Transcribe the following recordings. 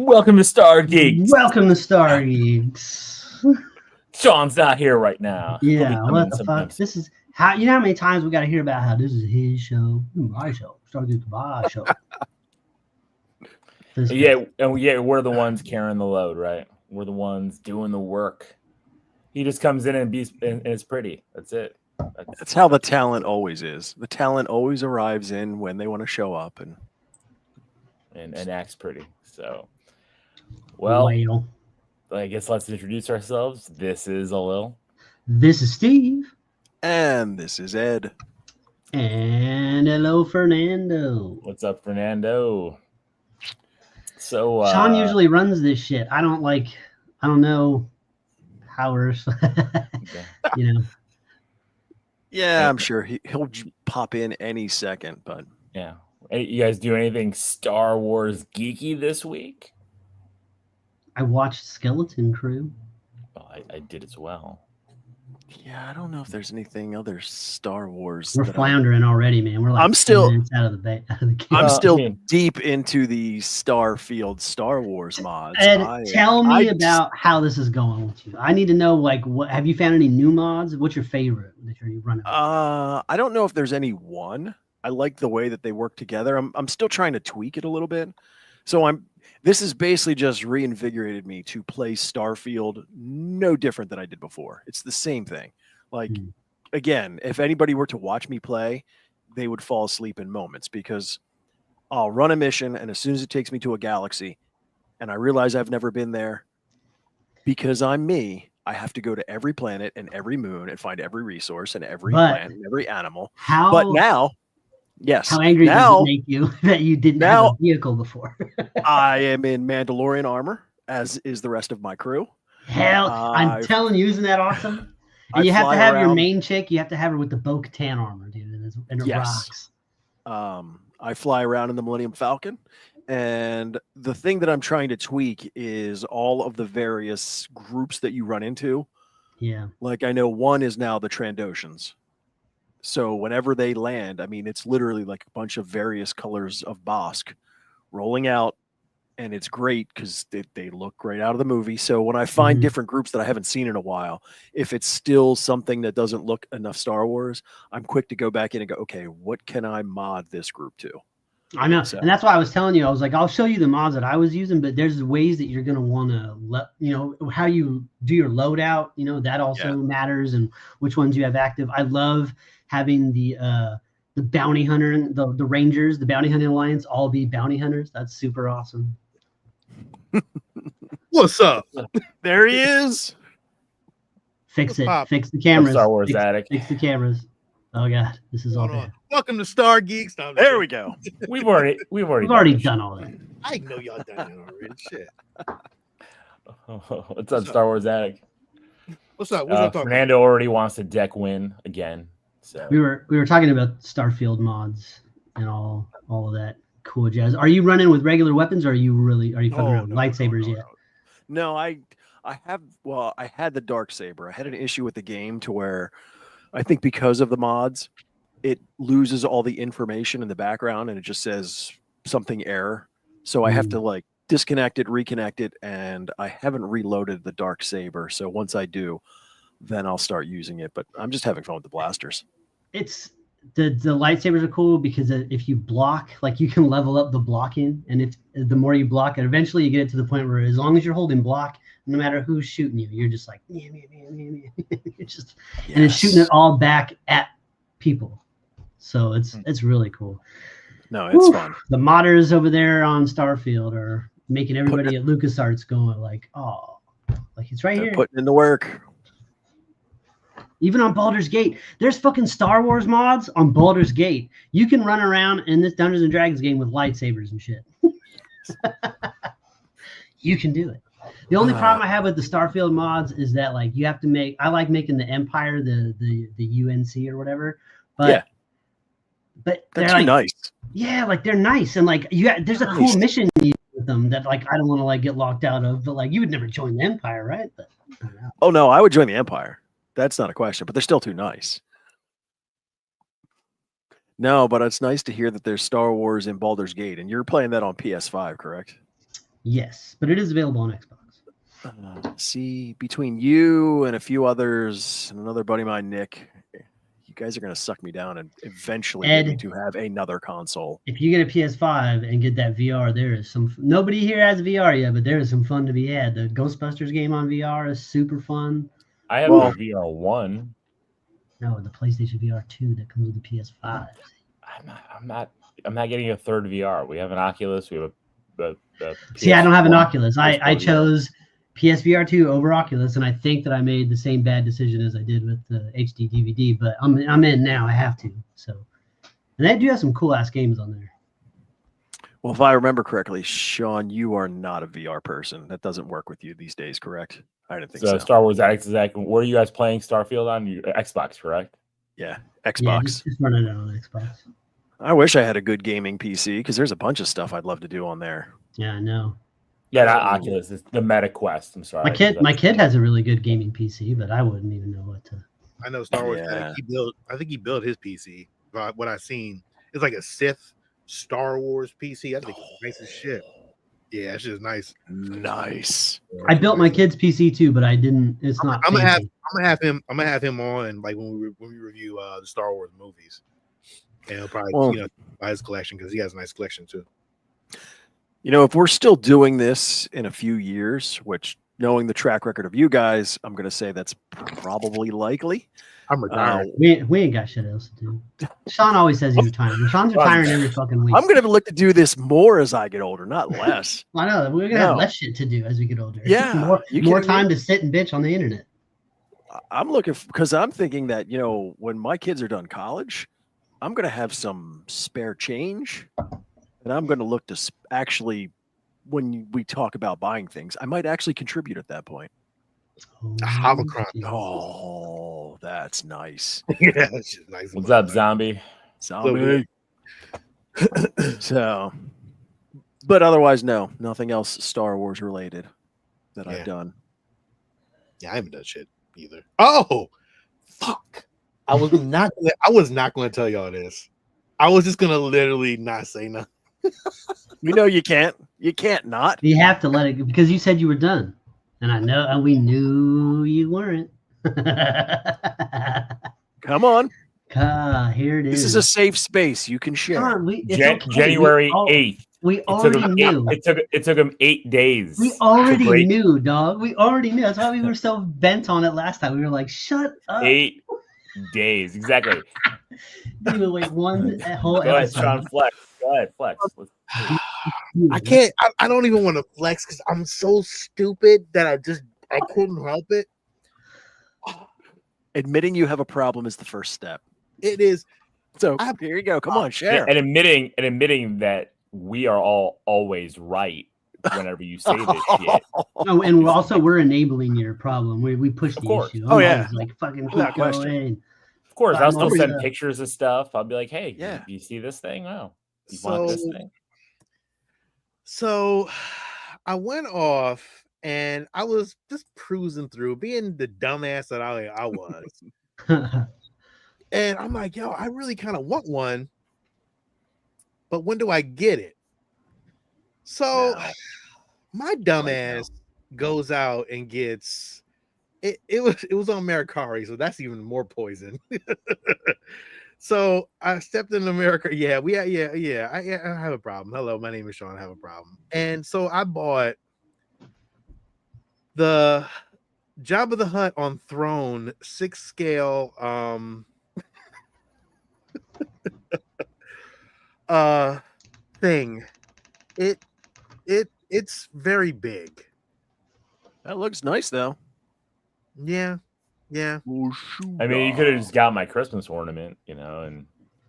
Welcome to Stargeekz. Welcome to Stargeekz. Sean's not here right now. He'll be Yeah, coming what in the sometime fuck? soon. This is how how many times we got to hear about how this is his show, my show, Stargeekz my show. Yeah, we're the ones carrying the load, right? We're the ones doing the work. He just comes in and it's pretty. That's it. That's how the talent always is. The talent always arrives in when they want to show up, and acts pretty. So, well, Whale. I guess let's introduce ourselves. This is Alil. This is Steve. and this is Ed. And hello, Fernando. What's up, Fernando? So Sean usually runs this shit. I don't know how we're, you know. Yeah, I'm sure he'll pop in any second, but yeah. Hey, you guys do anything Star Wars geeky this week? I watched Skeleton Crew. Oh, I did as well. yeah, I don't know if there's anything other Star Wars. We're floundering already, man. We're like I'm still 10 minutes out of the game. I'm still deep into the Starfield Star Wars mods. Ed, tell me about how this is going with you. I need to know, like, what have you found any new mods? What's your favorite that you're running? I don't know if there's any one. I like the way that they work together. I'm still trying to tweak it a little bit. So this has basically just reinvigorated me to play Starfield no different than I did before. It's the same thing. Like, again, if anybody were to watch me play, they would fall asleep in moments because I'll run a mission, and as soon as it takes me to a galaxy and I realize I've never been there, because I'm me, I have to go to every planet and every moon and find every resource and every plant and every animal. But now, yes. How angry does it make you that you didn't have a vehicle before? I am in Mandalorian armor, as is the rest of my crew. Hell, I'm telling you, isn't that awesome? And you have to have your main chick. You have to have her with the Bo-Katan armor, dude, and it rocks. I fly around in the Millennium Falcon, and the thing that I'm trying to tweak is all of the various groups that you run into. Yeah. Like, I know one is now the Trandoshans. So whenever they land, I mean, it's literally like a bunch of various colors of Bosk rolling out, and it's great because they look great out of the movie. So when I find different groups that I haven't seen in a while, if it's still something that doesn't look enough Star Wars, I'm quick to go back in and go, okay, what can I mod this group to? I know. So, and that's why I was telling you, I was like, I'll show you the mods that I was using, but there's ways that you're going to want to how you do your loadout, that also matters, and which ones you have active. I love having the bounty hunter, the Rangers, the bounty hunting alliance, all be bounty hunters. That's super awesome. What's up? There he is. Fix it. Fix the cameras. Star Wars Attic. Fix the cameras. Oh god, this is all bad. Welcome to Stargeekz. There we go. We've already done all that. I know y'all done that already. Shit. What's up, Star Wars Attic? What's up? What's up? Fernando already wants to deck win again. So we were talking about Starfield mods and all of that cool jazz. Are you running with regular weapons, or are you fucking around with lightsabers yet? No, I had the dark saber. I had an issue with the game to where I think because of the mods, it loses all the information in the background and it just says something error. So I have to disconnect it, reconnect it, and I haven't reloaded the dark saber. So once I do, then I'll start using it. But I'm just having fun with the blasters. It's the lightsabers are cool because if you block, you can level up the blocking, and if the more you block it, eventually you get it to the point where as long as you're holding block, no matter who's shooting you, you're just like it's just and it's shooting it all back at people. So it's really cool. No, it's fun. The modders over there on Starfield are making everybody at LucasArts going it's right here. Putting in the work. Even on Baldur's Gate, there's fucking Star Wars mods on Baldur's Gate. You can run around in this Dungeons and Dragons game with lightsabers and shit. You can do it. The only problem I have with the Starfield mods is that you have to make. I like making the Empire the UNC or whatever, but they're nice. Yeah, they're nice, and there's a cool mission with them that I don't want to get locked out of. But you would never join the Empire, right? But, oh no, I would join the Empire. That's not a question, but they're still too nice. No, but it's nice to hear that there's Star Wars in Baldur's Gate, and you're playing that on PS5, correct? Yes, but it is available on Xbox. See, between you and a few others, and another buddy of mine, Nick, you guys are going to suck me down and eventually get me Ed, to have another console. if you get a PS5 and get that VR, there is some. Nobody here has VR yet, but there is some fun to be had. The Ghostbusters game on VR is super fun. I have Well- the VR1. No, the PlayStation VR 2 that comes with the PS5. I'm not getting a third VR. We have an Oculus. We have a See, I don't have an PS1, Oculus. I PS4 chose PSVR 2 over Oculus, and I think that I made the same bad decision as I did with the HD DVD. But I'm in now. I have to. So, and they do have some cool ass games on there. Well, if I remember correctly, Sean, you are not a VR person. That doesn't work with you these days, correct? I didn't think so. Star Wars X. Where are you guys playing Starfield on? Xbox, correct? Yeah, Yeah, Xbox. just running it on Xbox. I wish I had a good gaming PC because there's a bunch of stuff I'd love to do on there. Yeah, I know. Yeah, not Oculus. It's the Meta Quest. I'm sorry. My kid has a really good gaming PC, but I wouldn't even know what to. I know Star Wars. Yeah. I think he built his PC. What I've seen, it's like a Sith Star Wars PC. I think it's nice as shit. Yeah, it's just nice. Nice. I built my kid's PC too, but I didn't. It's not. I'm gonna fancy. have him on like when we review the Star Wars movies, and he'll probably buy his collection because he has a nice collection too. You know, if we're still doing this in a few years, which knowing the track record of you guys, I'm going to say that's probably likely. I'm retired. We ain't got shit else to do. Sean always says he's retiring. Sean's retiring every fucking week. I'm going to look to do this more as I get older, not less. I know we're gonna have less shit to do as we get older. It's Yeah, just more time to sit and bitch on the internet. I'm looking because I'm thinking that, you know, when my kids are done college, I'm going to have some spare change. And I'm going to look to actually, when we talk about buying things, I might actually contribute at that point. A holocron. Oh, that's nice. Yeah, that's just nice. What's up, zombie? Zombie. So, but otherwise, no, nothing else Star Wars related that I've done. Yeah, I haven't done shit either. Oh, fuck! I was not going to tell y'all this. I was just going to literally not say nothing. We know you can't. You can't not. You have to let it because you said you were done, and I know, and we knew you weren't. Come on. Here it is. This is a safe space. You can share. Come on, January 8th. We already knew. It took him 8 days. We already knew, dog. We already knew. That's why we were so bent on it last time. We were like, "Shut up." 8 days, exactly. You would wait one whole Go ahead, episode. Sean, flex. Go ahead, flex. I can't. I don't even want to flex because I'm so stupid that I couldn't help it. Admitting you have a problem is the first step. It is. So here you go. Come on, share. And admitting that we are all always right whenever you say this shit. No, and we're enabling your problem. We push the issue. Oh, yeah. Like fucking Without keep question. going. Of course, I'll still send Yeah. pictures of stuff. I'll be like, hey, Yeah. you see this thing? Oh, you want this thing? So I went off and I was just cruising through, being the dumbass that I was. And I'm like, yo, I really kind of want one, but when do I get it? So my dumbass goes out and gets it. It was on Mercari, so that's even more poison. So I stepped in America. Yeah, I have a problem. Hello, my name is Sean. I have a problem. And so I bought the Jabba the Hutt on Throne 6 scale thing. It's very big. That looks nice though. Yeah. I mean, you could have just got my Christmas ornament, you know, and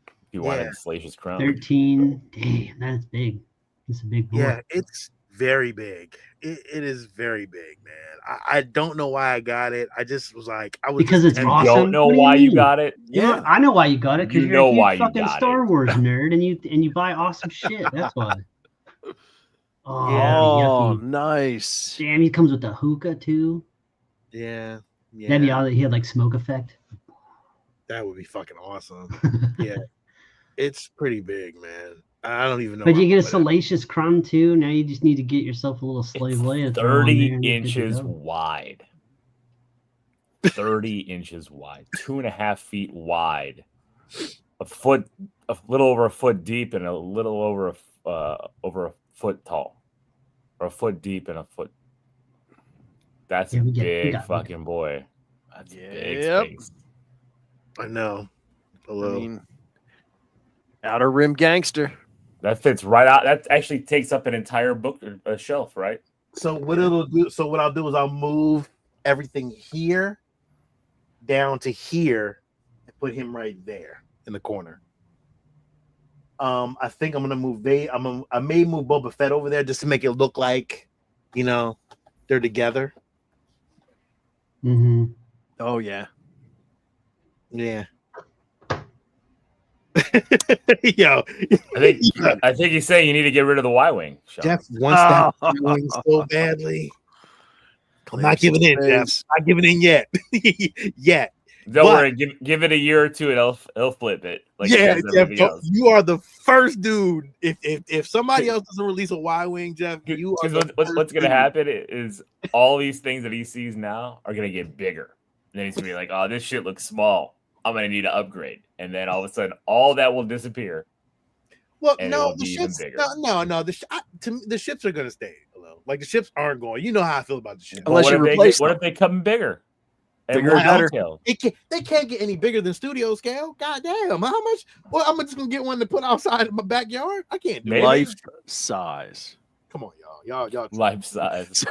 if you wanted the Salacious Crown. 13. Damn, that's big. It's a big boy. Yeah, it's very big. It is very big, man. I don't know why I got it. I just was like, because it's awesome. Don't know What do you why you mean? got it. Yeah, I know why you got it because You you're know a huge why you fucking got Star it. Wars nerd and you buy awesome shit. That's why. Oh, Oh, yucky. nice. Damn, he comes with the hookah too. Yeah. Then he had like smoke effect. That would be fucking awesome. Yeah. It's pretty big, man. I don't even know. But where you get a I'm gonna put it. salacious crumb too. Now you just need to get yourself a little slave blade. It's to throw on 30 there and you're good to inches go. wide. 30 inches wide. 2.5 feet wide. A little over a foot deep, and a little over a foot tall, or a foot deep and a foot. That's a big fucking boy. That's a big space. I know. Hello. I mean, outer rim gangster. That fits right out. That actually takes up an entire book shelf, right? So what it'll do? So what I'll do is I'll move everything here down to here and put him right there in the corner. I think I'm gonna move. I may move Boba Fett over there just to make it look like, they're together. Mm-hmm. Oh yeah. Yeah. Yo, I think he's saying you need to get rid of the Y-wing. Jeff wants that Y-wing so badly. I'm not giving in, Jeff. Not giving in yet. Yet. Don't worry. Give it a year or two, and it'll flip it. Like yeah, Jeff, you are the first dude. If somebody else doesn't release a Y-wing, Jeff, you are. What's going to happen is all these things that he sees now are going to get bigger. And then he's going to be like, "Oh, this shit looks small. I'm going to need to upgrade." And then all of a sudden, all that will disappear. Well, no, the ships. No. The ships are going to stay low. Like the ships aren't going. You know how I feel about the ships. Unless you replace them. What if they come bigger? Bigger and better. They can't get any bigger than studio scale. God damn. How much? Well, I'm just gonna get one to put outside of my backyard. I can't do life size. Come on, y'all. Life size.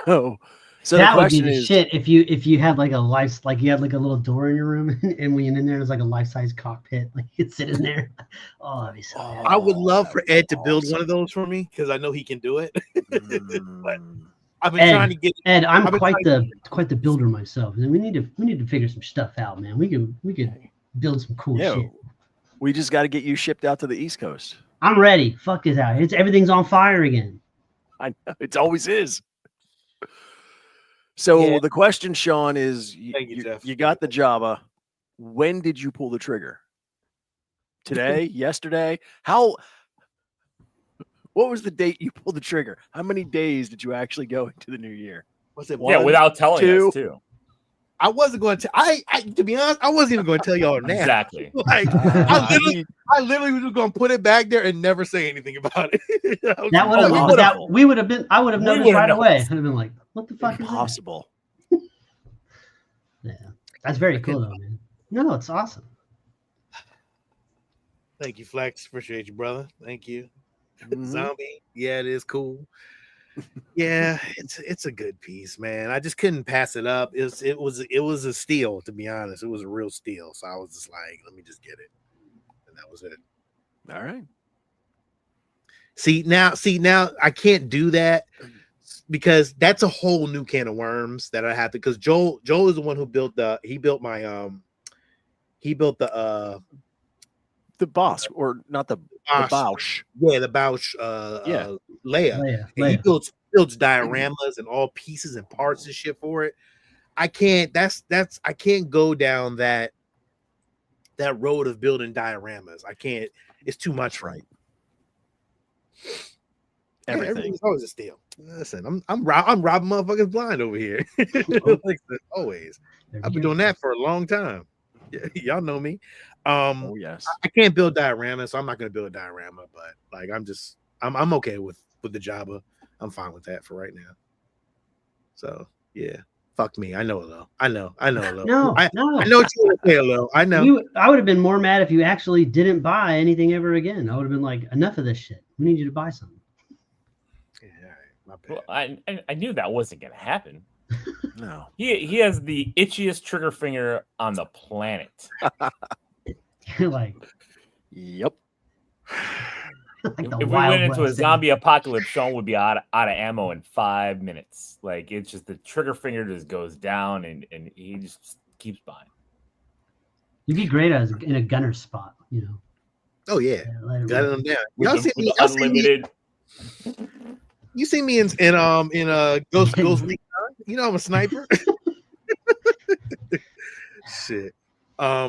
So that the would be question the is, shit if you had like a life, like you had like a little door in your room, and when you're in there, there's like a life-size cockpit, like you could sit in there. Oh, that'd be so. I would love for Ed to build one of those for me because I know he can do it. But I've been trying to get Ed. I'm quite the builder myself, and we need to figure some stuff out, man. We could build some cool shit. We just got to get you shipped out to the East Coast. I'm ready. Fuck this out. Everything's on fire again. I know it always is. So the question, Sean, is you got the Jabba. When did you pull the trigger? Today? Yesterday? What was the date you pulled the trigger? How many days did you actually go into the new year? Was it one, without telling us too? I wasn't going to. To be honest, I wasn't even going to tell y'all now. Exactly. Like I literally was just going to put it back there and never say anything about it. We would have been. I would have noticed right away. I'd have been like, "What the fuck is possible?" Yeah, that's very cool, though, man. No, it's awesome. Thank you, Flex. Appreciate you, brother. Thank you. Zombie. Yeah, it is cool. Yeah, it's a good piece, man. I just couldn't pass it up. It was a steal, to be honest. It was a real steal. So I was just like, let me just get it. And that was it. All right. See now I can't do that because that's a whole new can of worms that I have to, because Joel is the one who built the boss, or not the Bausch. Yeah, the Bausch Leia. He builds dioramas and all pieces and parts and shit for it. I can't I can't go down that road of building dioramas. I can't, it's too much, right? Everything's always a steal. Listen, I'm robbing motherfuckers blind over here. Like always. I've been doing that for a long time. Yeah, y'all know me. Yes. I can't build dioramas, so I'm not gonna build a diorama, but like I'm okay with the Jabba. I'm fine with that for right now. So yeah. Fuck me. I know, Lo. I know. Lo. No, I know what you want to say, Lo. I know. I would have been more mad if you actually didn't buy anything ever again. I would have been like, enough of this shit. We need you to buy something. Yeah, all right. My bad. Well, I knew that wasn't gonna happen. No. He has the itchiest trigger finger on the planet. Like, yep. like if we went into a zombie apocalypse, Sean would be out of ammo in 5 minutes. Like, it's just the trigger finger just goes down, and he just keeps buying. You'd be great in a gunner spot, you know. Oh yeah, got them down. Y'all see me unlimited. You see me in Ghost Recon? You know I'm a sniper. Shit. Yeah,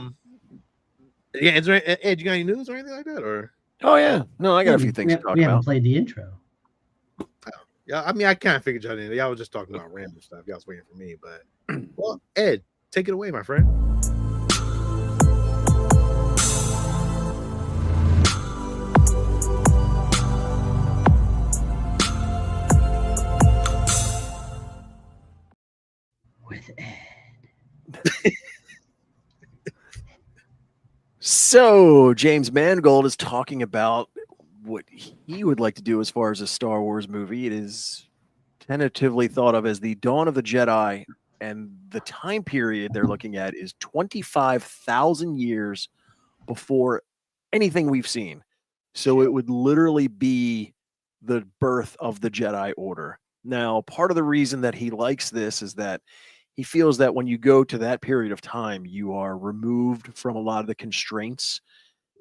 Ed, you got any news or anything like that, or? Oh yeah, no, I got a few things to talk We haven't about. played the intro. Yeah, I mean, I kind of figured y'all didn't. Y'all was just talking about random stuff. Y'all was waiting for me, but well, Ed, take it away, my friend. With Ed. So James Mangold is talking about what he would like to do as far as a Star Wars movie. It is tentatively thought of as the Dawn of the Jedi, and the time period they're looking at is 25,000 years before anything we've seen. So it would literally be the birth of the Jedi Order. Now, part of the reason that he likes this is that he feels that when you go to that period of time, you are removed from a lot of the constraints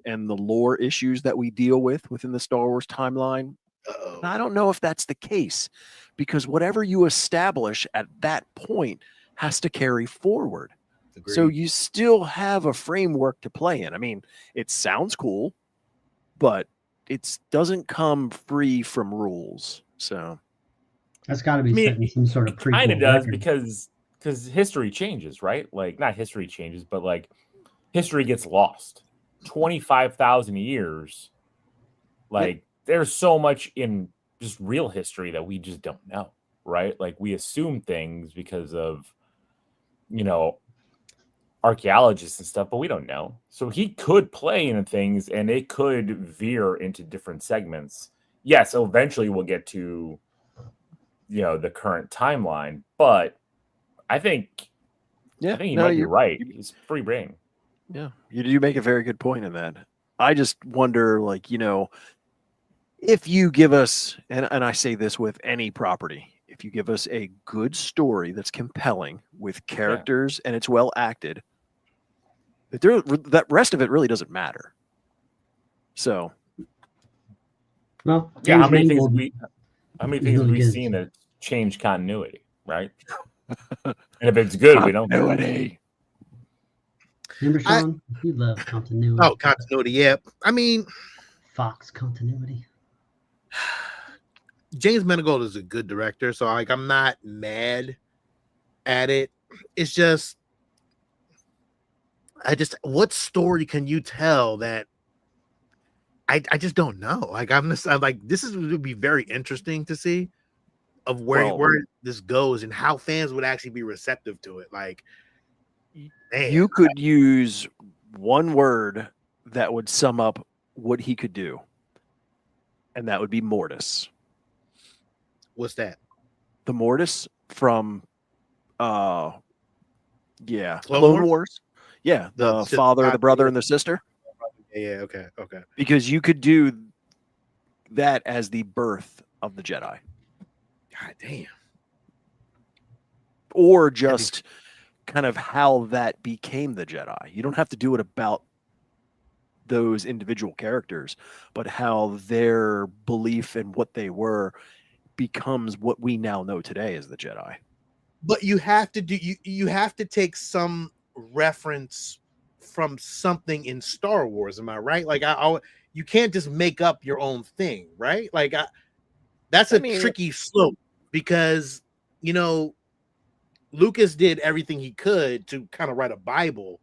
and the lore issues that we deal with within the Star Wars timeline. And I don't know if that's the case, because whatever you establish at that point has to carry forward. Agreed. So you still have a framework to play in. I mean, it sounds cool, but it doesn't come free from rules. So That's got to be set in some sort of prequel. Kind of does, record. because history changes, right? Like, not history changes, but like history gets lost. 25,000 years. Like, there's so much in just real history that we just don't know, right? Like, we assume things because of, archaeologists and stuff, but we don't know. So he could play into things and it could veer into different segments. Yes, eventually we'll get to, the current timeline, but I think he might be right. He's free reign. Yeah, you make a very good point in that. I just wonder, like, if you give us, and I say this with any property, if you give us a good story that's compelling with characters and it's well acted, that rest of it really doesn't matter. So, well, how many things really we've seen that change continuity, right? And if it's good, we don't. Continuity. Remember, Sean? You love continuity. Oh, continuity. Yeah, I mean, Fox continuity. James Mangold is a good director, so like I'm not mad at it. It's just, what story can you tell that I just don't know. Like I'm like, this would be very interesting to see of where this goes and how fans would actually be receptive to it. Like, man, you could use one word that would sum up what he could do, and that would be Mortis. What's that? The Mortis from Clone Wars. Yeah, the father, the brother, and the sister. Yeah, okay. Because you could do that as the birth of the Jedi. God damn. Or just kind of how that became the Jedi. You don't have to do it about those individual characters, but how their belief and what they were becomes what we now know today as the Jedi. But you have to you have to take some reference from something in Star Wars. Am I right? Like you can't just make up your own thing, right? Like that's a tricky slope, because Lucas did everything he could to kind of write a Bible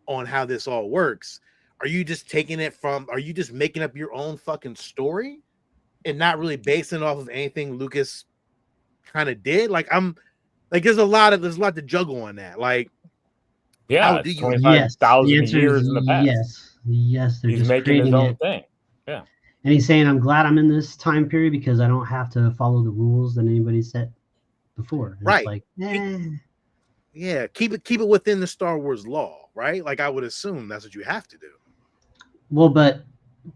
on how this all works. Are you just making up your own fucking story and not really basing it off of anything Lucas kind of did? Like there's a lot to juggle on that. Like, yeah, 25,000 years in the past. Yes, they're he's just making his own it. thing. Yeah, and he's saying, "I'm glad I'm in this time period because I don't have to follow the rules that anybody set before." And right? It's like, yeah, keep it within the Star Wars law, right? Like I would assume that's what you have to do. Well, but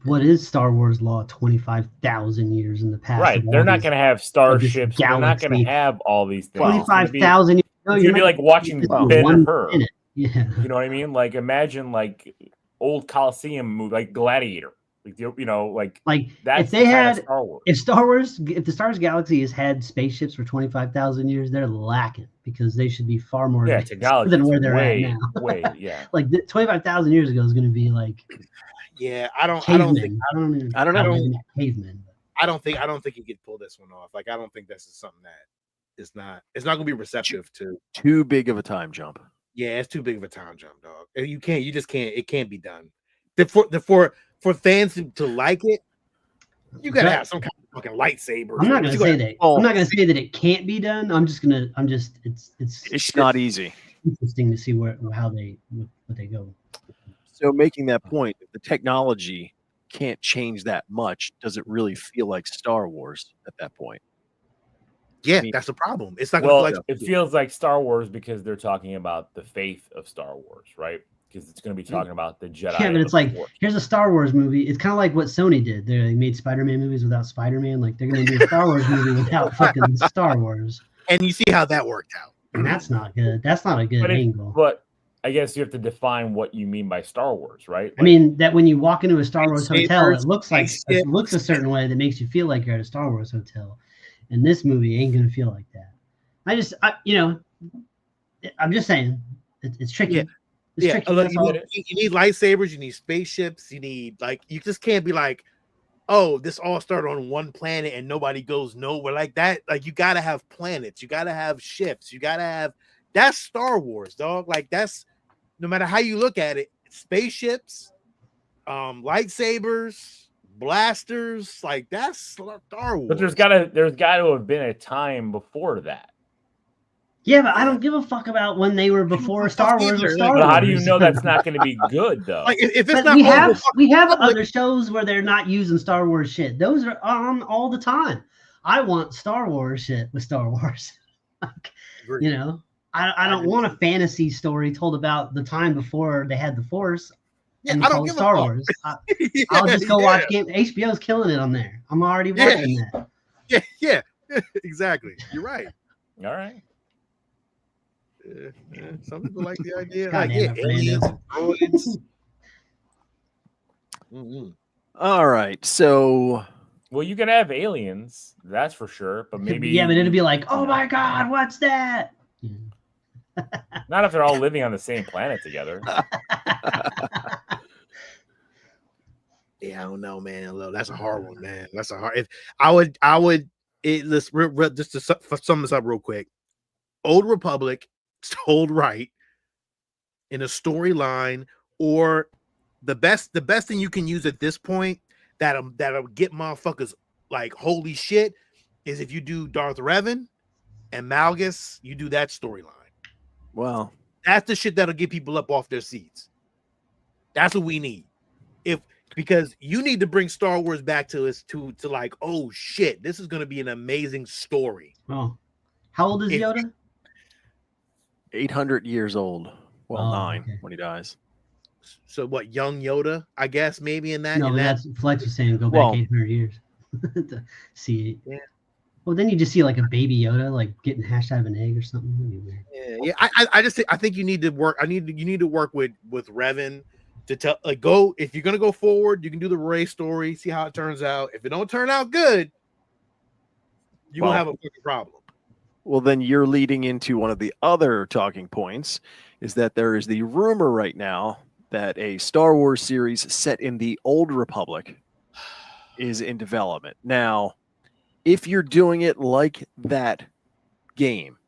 what is Star Wars law 25,000 years in the past? Right. They're not going to have starships. They're not going to have all these things. 25,000 years. It's going to be like watching Ben or Her. Yeah. You know what I mean? Like, imagine like old Coliseum movie, like Gladiator. Like that's if they had Star Wars. If the Star Wars Galaxy has had spaceships for 25,000 years, they're lacking, because they should be far more technology than where they're at now. Like 25,000 years ago is going to be like Yeah, I don't think I don't know. Cavemen. I don't think he could pull this one off. Like I don't think this is something that it's not gonna be receptive to. Too big of a time jump. Yeah, it's too big of a time jump, dog. You just can't. It can't be done. For fans to like it, you gotta have some kind of fucking lightsaber. I'm not gonna say that. I'm not gonna say that it can't be done. It's not easy. Interesting to see what they go. So making that point, if the technology can't change that much, does it really feel like Star Wars at that point? Yeah, that's the problem. It's not well, it feels like Star Wars because they're talking about the faith of Star Wars, right? Because it's going to be talking about the Jedi. Yeah, but it's like here's a Star Wars movie. It's kind of like what Sony did. They made Spider-Man movies without Spider-Man. Like they're going to do a Star Wars movie without fucking Star Wars. And you see how that worked out. And that's not good. That's not a good angle. But I guess you have to define what you mean by Star Wars, right? Like, I mean that when you walk into a Star Wars hotel, it looks a certain way that makes you feel like you're at a Star Wars hotel. And this movie ain't going to feel like that. I'm just saying, it's tricky. Yeah. Tricky. You need lightsabers, you need spaceships, you just can't be like, oh, this all started on one planet and nobody goes nowhere like that. Like you gotta have planets, you gotta have ships, that's Star Wars, dog. Like that's no matter how you look at it, spaceships, lightsabers, blasters, like that's Star Wars. But there's gotta have been a time before that. Yeah, but I don't give a fuck about when they were before Star Wars or Star Wars. How do you know that's not going to be good though? Like if it's not, we have other shows where they're not using Star Wars shit. Those are on all the time. I want Star Wars shit with Star Wars. I don't want a fantasy story told about the time before they had the Force. Yeah, and I don't give Star Wars. I'll just go watch game. HBO's killing it on there. I'm already watching that. Yeah, exactly. You're right. All right. Some people like the idea. Aliens and droids. All right, so well, you can have aliens, that's for sure. But maybe but it'll be like, oh my god, what's that? Not if they're all living on the same planet together. Yeah, I don't know, man. That's a hard one, man. That's a hard. Let's just to sum this up real quick. Old Republic told right in a storyline, or the best thing you can use at this point that'll get motherfuckers like holy shit is if you do Darth Revan and Malgus, you do that storyline. Well, that's the shit that'll get people up off their seats. That's what we need. Because you need to bring Star Wars back to us to like, oh shit, this is going to be an amazing story. Oh, how old is Yoda? 800 years old. Well, 9 when he dies. So what? Young Yoda, I guess maybe in that. No, that's Flex was saying. Go back 800 years to see it. Yeah. Well, then you just see like a baby Yoda like getting hashed out of an egg or something. Yeah. I think you need to work. You need to work with Revan to tell go if you're gonna go forward. You can do the Rey story, see how it turns out. If it don't turn out good, you're gonna have a fucking problem. Well, then you're leading into one of the other talking points is that there is the rumor right now that a Star Wars series set in the Old Republic is in development. Now, if you're doing it like that game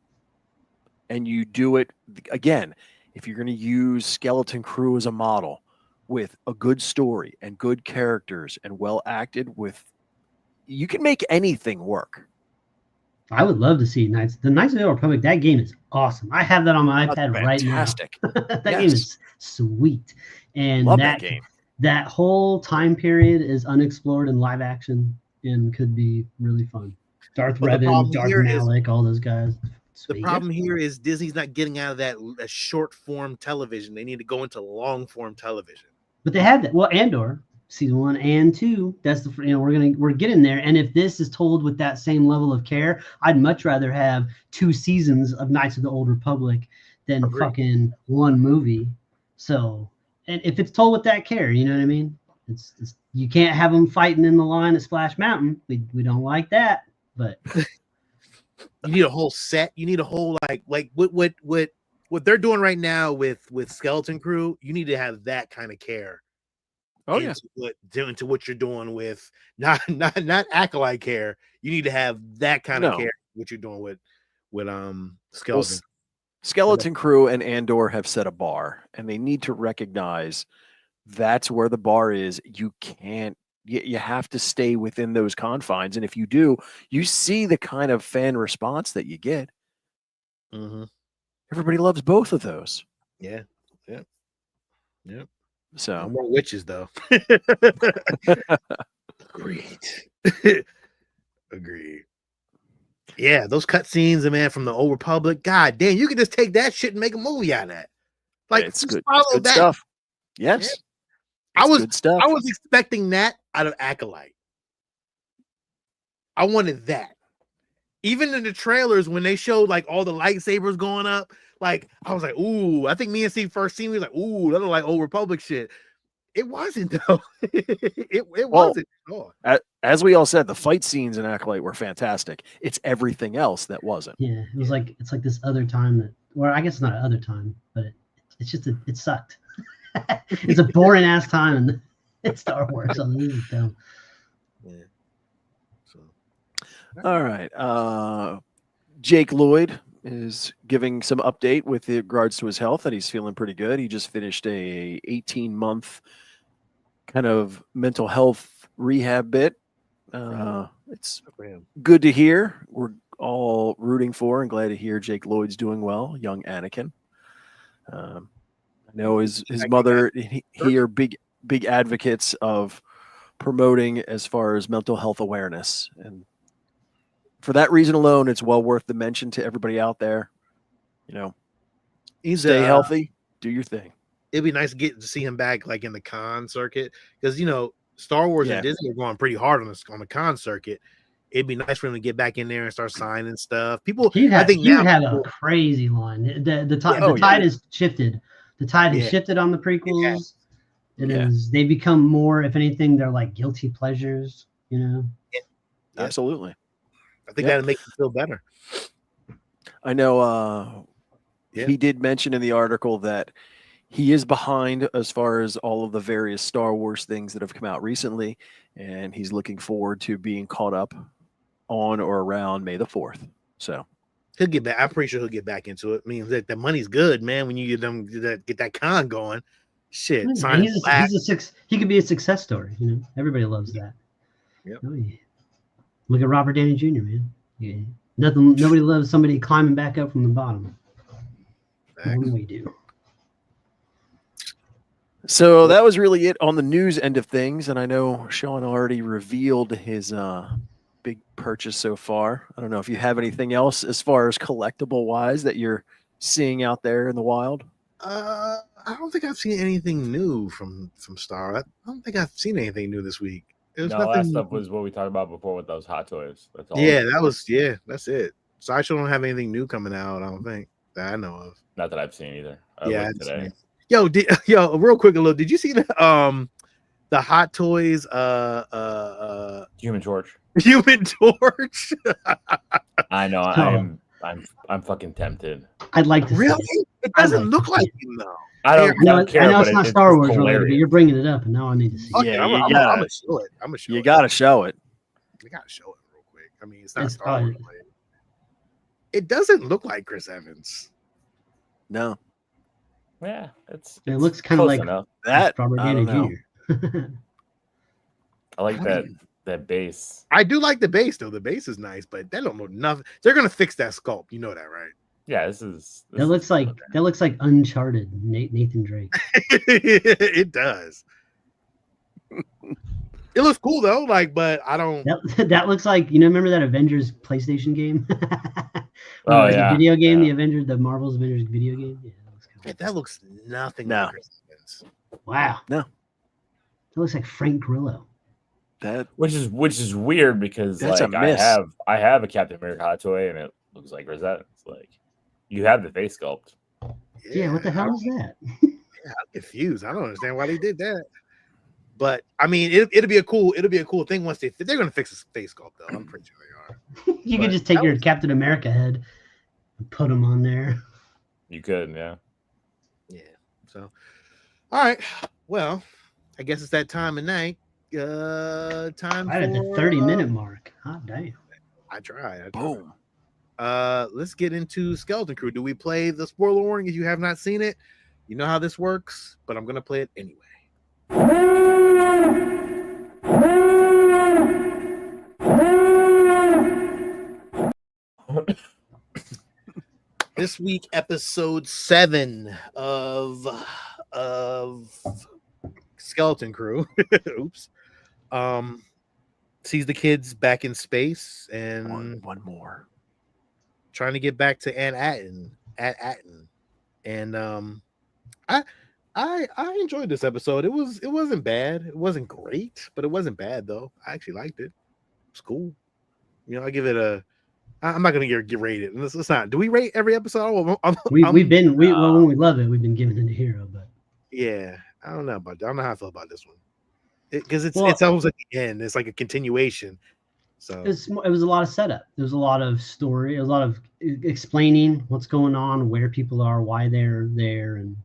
and you do it again, if you're going to use Skeleton Crew as a model with a good story and good characters and well acted you can make anything work. I would love to see Knights of the Old Republic. That game is awesome. I have that on my iPad right now. Fantastic. That game is sweet. And love that game. That whole time period is unexplored in live action and could be really fun. Darth Revan, Darth Malak, all those guys. Sweet. The problem here is Disney's not getting out of that short form television. They need to go into long form television. But they had that. Well, Andor season 1 and 2. That's we're getting there. And if this is told with that same level of care, I'd much rather have 2 seasons of Knights of the Old Republic than fucking 1 movie. So, and if it's told with that care, you know what I mean? It's you can't have them fighting in the line at Splash Mountain. We don't like that. But you need a whole set. You need a whole like what they're doing right now with Skeleton Crew. You need to have that kind of care into what you're doing with not acolyte care. You need to have that kind of care. What you're doing with Skeleton. Skeleton Crew and Andor have set a bar, and they need to recognize that's where the bar is. You can't. You have to stay within those confines, and if you do, you see the kind of fan response that you get. Mm-hmm. Everybody loves both of those. Yeah. So no more witches, though. Agreed. Yeah, those cutscenes, man, from the Old Republic. God damn, you could just take that shit and make a movie out of that. Like, it's good stuff. Yes, yeah. Good stuff. I was expecting that out of Acolyte. I wanted that. Even in the trailers, when they showed like all the lightsabers going up, like I was like, ooh, I think me and Steve first seen me was like, ooh, that look like Old Republic shit. It wasn't though. it wasn't at all. As we all said, the fight scenes in Acolyte were fantastic. It's everything else that wasn't. Yeah, it's like this other time that, or I guess it's not another time, but it's just it sucked. It's a boring ass time in Star Wars. So this is dumb. Yeah. So. All right. Jake Lloyd is giving some update with regards to his health, and he's feeling pretty good. He just finished a 18-month kind of mental health rehab bit. It's good to hear. We're all rooting for and glad to hear Jake Lloyd's doing well, young Anakin. I know his mother, he are big advocates of promoting as far as mental health awareness, and for that reason alone, it's well worth the mention to everybody out there. You know, stay healthy, do your thing. It'd be nice to get to see him back, like in the con circuit, because Star Wars and Disney are going pretty hard on the con circuit. It'd be nice for him to get back in there and start signing stuff. People, I think you have a crazy line. The tide has shifted. The tide has shifted on the prequels. Yeah. They become more, if anything, they're like guilty pleasures. Yeah. Absolutely. I think that'll make you feel better. I know he did mention in the article that he is behind as far as all of the various Star Wars things that have come out recently, and he's looking forward to being caught up on or around May the 4th. So he'll get back. I'm pretty sure he'll get back into it. I mean, the money's good, man. When you get that con going, shit. He could be a success story. Everybody loves that. Yep. Oh, yeah. Look at Robert Downey Jr., man. Yeah. Nobody loves somebody climbing back up from the bottom. What do we do? So that was really it on the news end of things. And I know Sean already revealed his big purchase so far. I don't know if you have anything else as far as collectible wise that you're seeing out there in the wild. I don't think I've seen anything new from Star. I don't think I've seen anything new this week. That stuff was what we talked about before with those hot toys. That's all. That's it. Sideshow don't have anything new coming out, I don't think, that I know of. Not that I've seen either. Today. Yo, real quick, did you see the hot toys Human Torch? Human Torch. I know. I'm fucking tempted. I'd like to really see it doesn't look like him though. I don't care. I know it's not Star Wars related, but you're bringing it up, and now I need to see it. Yeah, I'm gonna show it. You gotta show it. You gotta show it real quick. I mean, it's not Star Wars related. It doesn't look like Chris Evans. No. Yeah, it looks kind of like that. Robert Downey Jr. I like that base. I do like the base though. The base is nice, but they don't know nothing. They're gonna fix that sculpt. You know that, right? Yeah, that looks like Uncharted Nathan Drake. It does. It looks cool though, but I don't. That looks like remember that Avengers PlayStation game? Oh yeah, the video game, the Marvel's Avengers video game. Yeah, that looks nothing. No. Like wow. No. That looks like Frank Grillo. Which is weird because that's I have a Captain America hot toy and it looks like Rosetta. It's like you have the face sculpt. Yeah, what the hell is that? I'm confused. I don't understand why they did that. But I mean, it'll be a cool thing once they're gonna fix his face sculpt though. I'm pretty sure they are. You could just take your Captain America head and put him on there. You could, yeah. Yeah. So, all right. Well, I guess it's that time of night. Time Right for at the 30-minute mark. Hot damn. I tried. Boom. Let's get into Skeleton Crew. Do we play the spoiler warning if you have not seen it? You know how this works, but I'm gonna play it anyway. This week, episode 7 of Skeleton Crew. Oops. Sees the kids back in space and One more. trying to get back to Atten. And I enjoyed this episode. It wasn't bad. It wasn't great, but it wasn't bad though. I actually liked it. It's cool. You know, I give it a. I'm not gonna get rated. It's not. Do we rate every episode? When we love it, we've been giving it a hero, but yeah, I don't know how I feel about this one. Because it's almost like the end. It's like a continuation. So it was a lot of setup. There was a lot of story, a lot of explaining what's going on, where people are, why they're there, and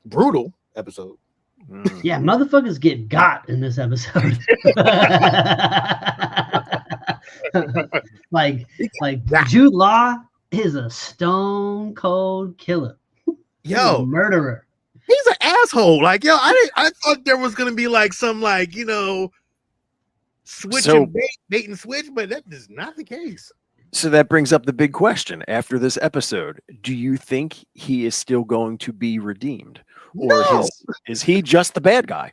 brutal episode. Yeah, motherfuckers get got in this episode. like Jude Law is a stone cold killer. He's a murderer. He's an asshole. Like, yo, I thought there was gonna be like some switch and bait and switch, but that is not the case. So that brings up the big question after this episode. Do you think he is still going to be redeemed? Or is he just the bad guy?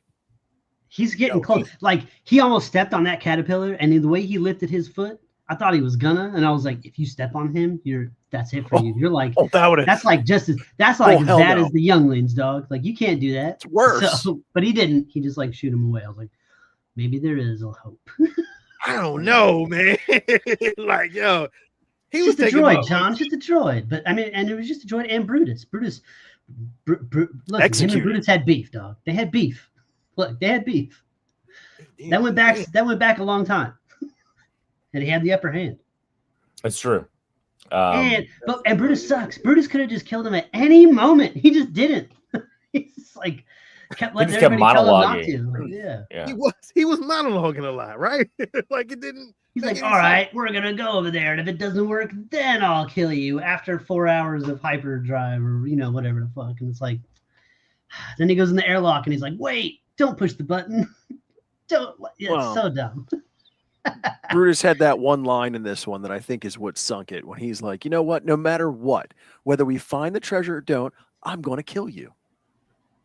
He's getting close. Like, he almost stepped on that caterpillar, and the way he lifted his foot, I thought he was gonna, and I was like, if you step on him, that's it for you. You're like, that's like as bad as the younglings, dog. Like, you can't do that. It's worse. But he didn't. He just like shoot him away. I was like, maybe there is a hope. I don't know, man. Like, yo, he was just a droid, John. Just a droid. But I mean, and it was just a droid and Brutus. Listen, him and Brutus had beef, dog. They had beef. Look, they had beef. That went back a long time. And he had the upper hand. That's true. And Brutus sucks. Brutus could have just killed him at any moment. He just didn't. He's just like kept letting everybody tell him not to. Yeah. He was monologuing a lot, right? Like, it didn't. He's like, all right, we're gonna go over there, and if it doesn't work, then I'll kill you after 4 hours of hyperdrive or whatever the fuck. And it's like, then he goes in the airlock and he's like, wait, don't push the button. Don't. It's so dumb. Brutus had that one line in this one that I think is what sunk it, when he's like, you know what, no matter what, whether we find the treasure or don't, I'm going to kill you.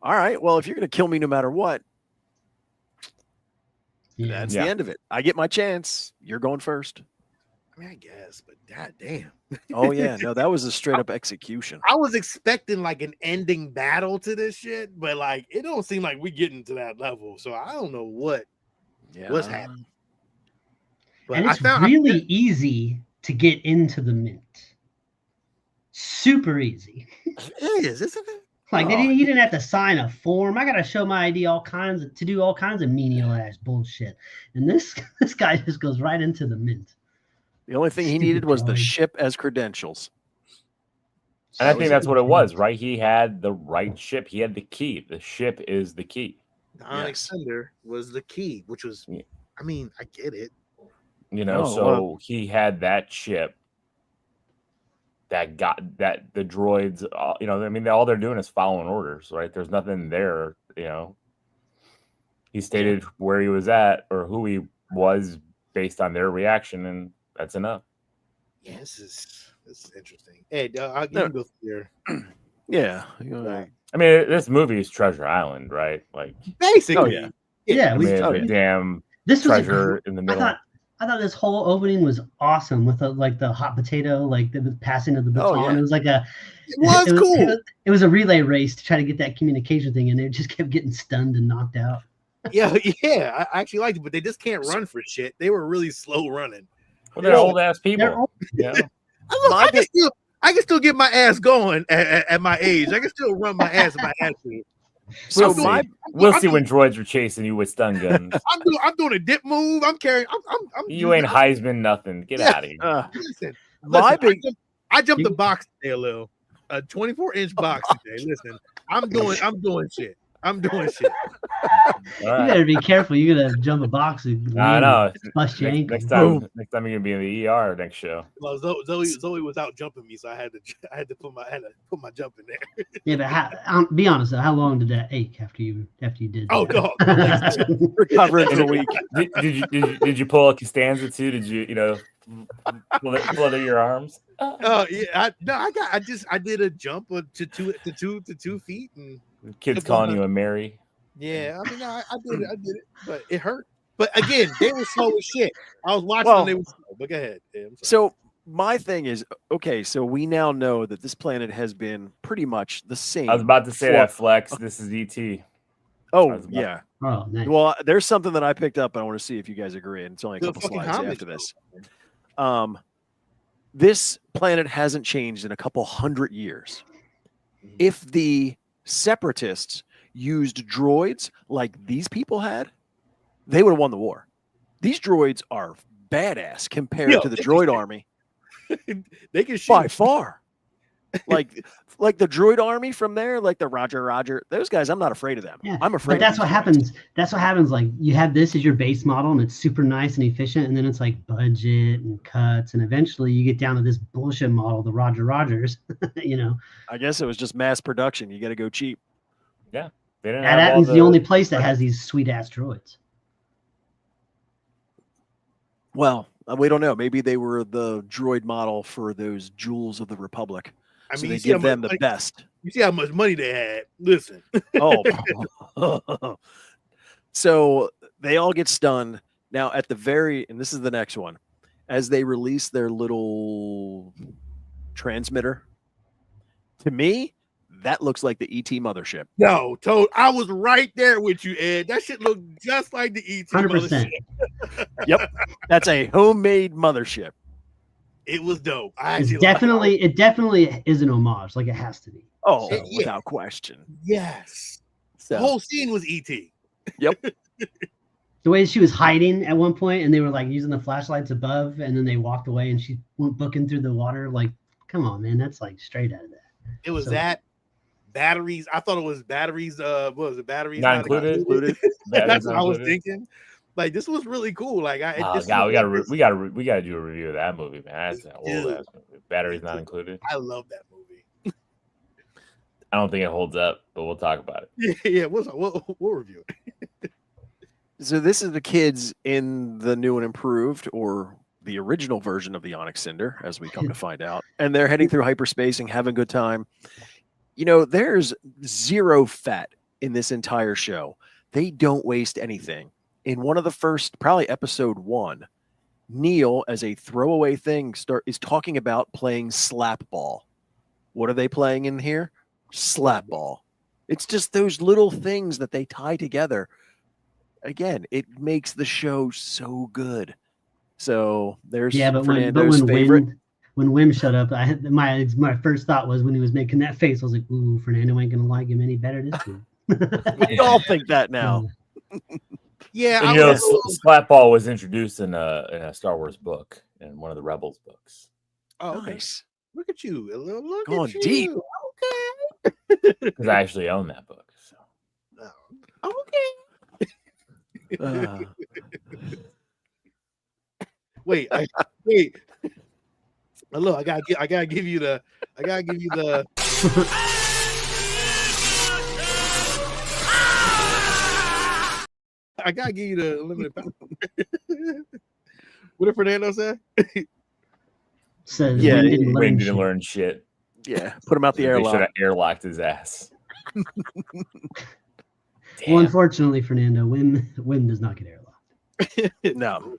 All right, well, if you're going to kill me no matter what, that's the end of it. I get my chance. You're going first. I mean, I guess, but goddamn. Oh, yeah. No, that was a straight up execution. I was expecting like an ending battle to this shit, but like, it don't seem like we getting to that level. So I don't know what's happening. But and it's really easy to get into the mint. Super easy. It is, isn't it? Like, he didn't have to sign a form. I got to show my ID to do all kinds of menial ass bullshit. And this guy just goes right into the mint. The only thing he needed was the ship as credentials. And I think that's what it was, right? He had the right ship. He had the key. The ship is the key. The Onyx Cinder was the key, which was, I mean, I get it. He had that ship that got that the droids, I mean, all they're doing is following orders, right? There's nothing there, He stated where he was at or who he was based on their reaction, and that's enough. Yeah, this is interesting. Hey, I'll give you here. Yeah. I mean, this movie is Treasure Island, right? Like, basically. Damn treasure in the middle. I thought this whole opening was awesome with the hot potato, like the passing of the baton. It was like cool. It was a relay race to try to get that communication thing, and it just kept getting stunned and knocked out. Yeah, I actually liked it, but they just can't run for shit. They were really slow running. Well, they're old ass people. I can still get my ass going at my age. I can still run my ass if I had to. We'll see when droids are chasing you with stun guns. I'm doing a dip move. I'm carrying. You ain't Heisman nothing. Get out of here. Listen, I jumped the box today a little. A 24-inch box today. Listen, I'm doing shit. I'm doing shit. You better be careful. You're gonna jump a box and I know. bust your ankle. Next time you're gonna be in the ER next show. Well, Zoe was out jumping me, so I had to put my jump in there. Yeah, but be honest though, how long did that ache after you did? Oh that? God, Recovering for a week. Did you pull a Costanza too? Did you flutter your arms? yeah, I did a jump to 2 feet, and Kids calling you a Mary. Yeah, I mean, I did it, but it hurt. But again, they were slow as shit. I was watching and they were slow. But go ahead. Yeah, so my thing is, okay, so we now know that this planet has been pretty much the same. I was about to say that, Flex. This is ET. Oh, yeah. Oh, nice. Well, there's something that I picked up, and I want to see if you guys agree. And it's only a couple slides after this. This planet hasn't changed in a couple hundred years. If the separatists used droids like these people had, they would have won the war. These droids are badass compared to the droid army. They can shoot by far. like the droid army from there, like the Roger, those guys, I'm not afraid of them. Yeah, I'm afraid. But that's what happens. That's what happens. Like you have this as your base model, and it's super nice and efficient, and then it's like budget and cuts, and eventually you get down to this bullshit model, the Rogers. I guess it was just mass production. You got to go cheap. Yeah, they didn't. That is the only place that has these sweet ass droids. Well, we don't know. Maybe they were the droid model for those jewels of the Republic. I mean, so they give them the best. You see how much money they had. Listen. Oh. So they all get stunned. Now at and this is the next one, as they release their little transmitter, to me, that looks like the ET mothership. No, I was right there with you, Ed. That shit looked just like the ET 100%. Mothership. Yep. That's a homemade mothership. It was dope. It definitely is an homage, like it has to be. Oh, without question. Yes. The whole scene was ET. Yep. The way she was hiding at one point, and they were like using the flashlights above, and then they walked away, and she went booking through the water. Like, come on, man, that's like straight out of that. It was that. Batteries. I thought it was batteries. What was it? Batteries not included. That's what I was thinking. Like this was really cool. Like we gotta do a review of that movie, man. That's an old ass movie. Batteries not included. I love that movie. I don't think it holds up, but we'll talk about it. Yeah, we'll review it. So this is the kids in the new and improved, or the original version of the Onyx Cinder, as we come to find out, and they're heading through hyperspacing, having a good time. There's zero fat in this entire show. They don't waste anything. In one of the first, probably episode 1, Neil, as a throwaway thing, is talking about playing slap ball. What are they playing in here? Slap ball. It's just those little things that they tie together. Again, it makes the show so good. So there's Fernando's favorite. When Wim shut up, my first thought was when he was making that face, I was like, "Ooh, Fernando ain't gonna like him any better this time." We all think that now. Yeah, slap ball was introduced in a Star Wars book, in one of the Rebels books. Oh, nice. Look at you. Look going at deep. You. Okay. Because I actually own that book. So. Okay. Wait. Look, I gotta give you the. I gotta give you the limited power. What did Fernando say? Yeah, Wayne didn't learn shit. Yeah, put him out the airlock. Should have airlocked his ass. Well, unfortunately, Fernando, Wim does not get airlocked. No.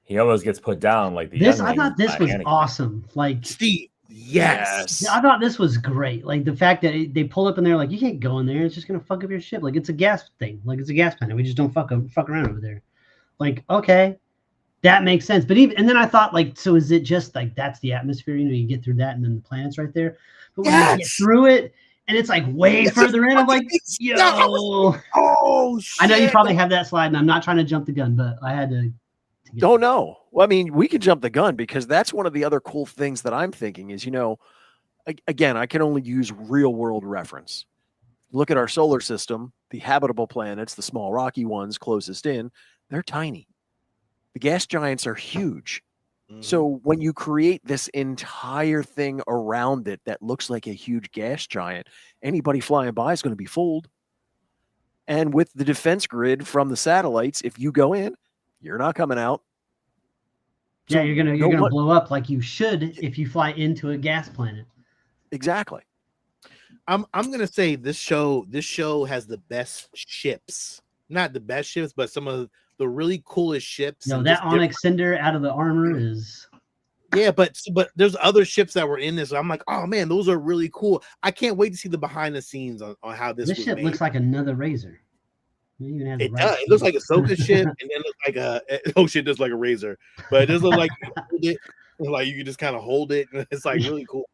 He almost gets put down like the. I thought this was awesome. Like Steve. Yes. I thought this was great. Like the fact that they pull up and they're like, you can't go in there. It's just gonna fuck up your ship. Like it's a gas thing. Like it's a gas planet. We just don't fuck around over there. Like okay, that makes sense. But and then I thought like, so is it just like that's the atmosphere? You get through that and then the planet's right there. But when you get through it and it's like way further in, I'm like, yo. Oh shit. I know you probably have that slide, and I'm not trying to jump the gun, but I had to. Don't know. Well, I mean, we can jump the gun because that's one of the other cool things that I'm thinking is, again, I can only use real world reference. Look at our solar system, the habitable planets, the small rocky ones closest in, they're tiny. The gas giants are huge. So when you create this entire thing around it that looks like a huge gas giant, anybody flying by is going to be fooled. And with the defense grid from the satellites, if you go in, you're not coming out. Yeah, you're gonna blow up like you should if you fly into a gas planet. Exactly. I'm gonna say this show has the best ships. Not the best ships, but some of the really coolest ships. No, that Onyx Cinder out of the armor is. Yeah, but there's other ships that were in this. So I'm like, oh man, those are really cool. I can't wait to see the behind the scenes on how this ship made. Looks like another Razor. It does. It looks like a Ahsoka ship, and then looks like oh shit, just like a Razor. But it does look like you can just kind of hold it. It's like really cool.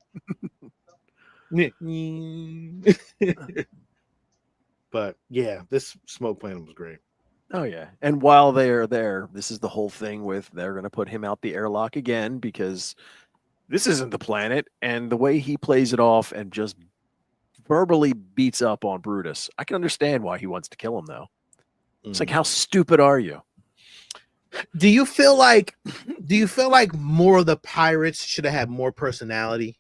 But yeah, this smoke planet was great. Oh yeah, and while they are there, this is the whole thing with they're going to put him out the airlock again because this isn't the planet, and the way he plays it off and just verbally beats up on Brutus, I can understand why he wants to kill him though. It's like, how stupid are you? Do you feel like more of the pirates should have had more personality?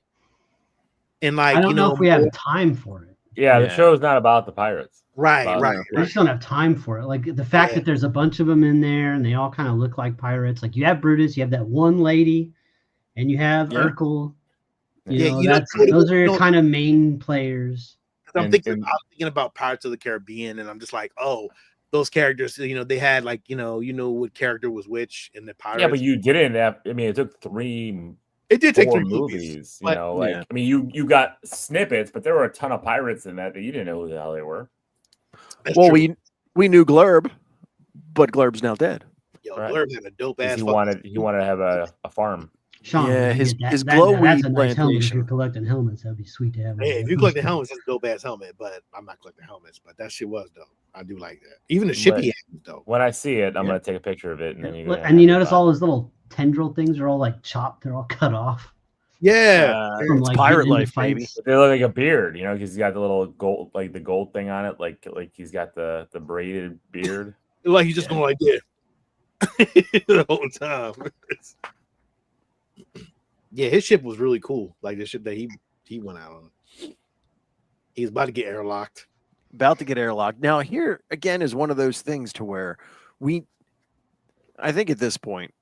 And like, I don't know if we have time for it. Yeah, the show's not about the pirates. Right. We just don't have time for it. Like the fact that there's a bunch of them in there and they all kind of look like pirates. Like you have Brutus, you have that one lady, and you have Urkel. Those are your kind of main players. I'm thinking about Pirates of the Caribbean, and I'm just like, oh, those characters. They had like what character was which in the Pirates. Yeah, but you didn't have. I mean, it took 3. It did take 3 movies. I mean, you got snippets, but there were a ton of pirates in that you didn't know who the hell they were. That's well, true. we knew Glurb, but Glurb's now dead. Yo, Glurb had a dope ass. He wanted to have a farm. Sean, his glow that's weed a nice helmet. If plantation. you're collecting helmets, that'd be sweet to have. Hey, if you collect the helmets, that's a dope ass helmet. But I'm not collecting helmets. But that shit was dope. I do like that. Even the ship he had was dope. When I see it, I'm gonna take a picture of it, and then you notice all those little tendril things are all like chopped. They're all cut off. Yeah, it's like pirate life, baby. They look like a beard, because he's got the little gold, like the gold thing on it, like he's got the braided beard. Like he's just going like this the whole time. Yeah, his ship was really cool. Like the ship that he went out on. He's about to get airlocked. Now here again is one of those things to where I think at this point,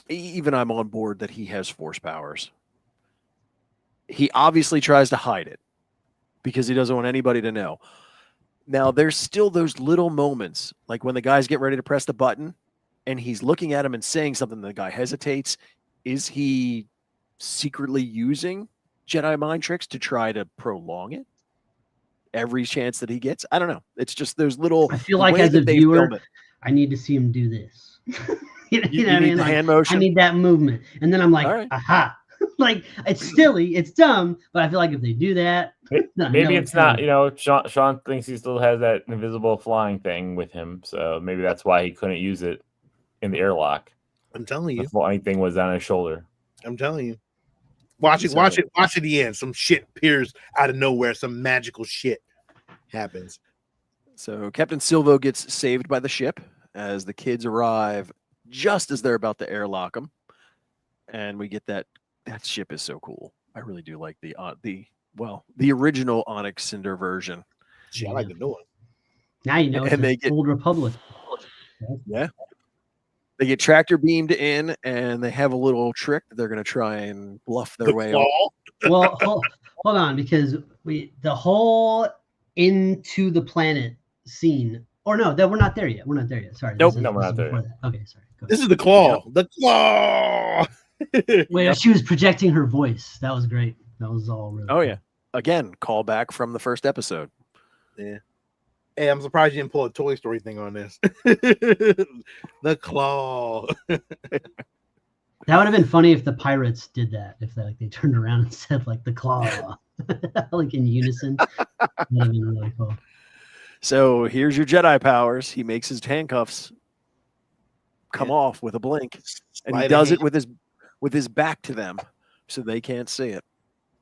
even I'm on board that he has force powers. He obviously tries to hide it because he doesn't want anybody to know. Now, there's still those little moments, like when the guys get ready to press the button and he's looking at him and saying something, the guy hesitates. Is he secretly using Jedi mind tricks to try to prolong it? Every chance that he gets? I don't know. It's just those little... I feel like as a viewer, I need to see him do this. you know what I mean? The hand motion? I need that movement. And then I'm like, aha. Like, it's silly, it's dumb, but I feel like if they do that, maybe it's not. Sean thinks he still has that invisible flying thing with him, so maybe that's why he couldn't use it in the airlock. I'm telling you, the flying thing was on his shoulder. I'm telling you, watch it. The end. Some shit appears out of nowhere. Some magical shit happens. So Captain Silvo gets saved by the ship as the kids arrive just as they're about to airlock them, and we get that. That ship is so cool. I really do like the original Onyx Cinder version. Gee, I like the new one. Now you know it's Old Republic. Yeah. They get tractor beamed in, and they have a little trick. They're going to try and bluff their way out. Well, hold on, because the whole into the planet scene. Or no, we're not there yet. Sorry. Nope. No, we're not there yet. Okay, sorry. This is the claw. The claw. Wait, she was projecting her voice. That was great. That was all really cool. Yeah. Again, call back from the first episode. Yeah. Hey, I'm surprised you didn't pull a Toy Story thing on this. The claw. That would have been funny if the pirates did that. If they turned around and said like the claw, like in unison. That would have been really cool. So here's your Jedi powers. He makes his handcuffs come off with a blink, and he does it with his back to them, so they can't see it.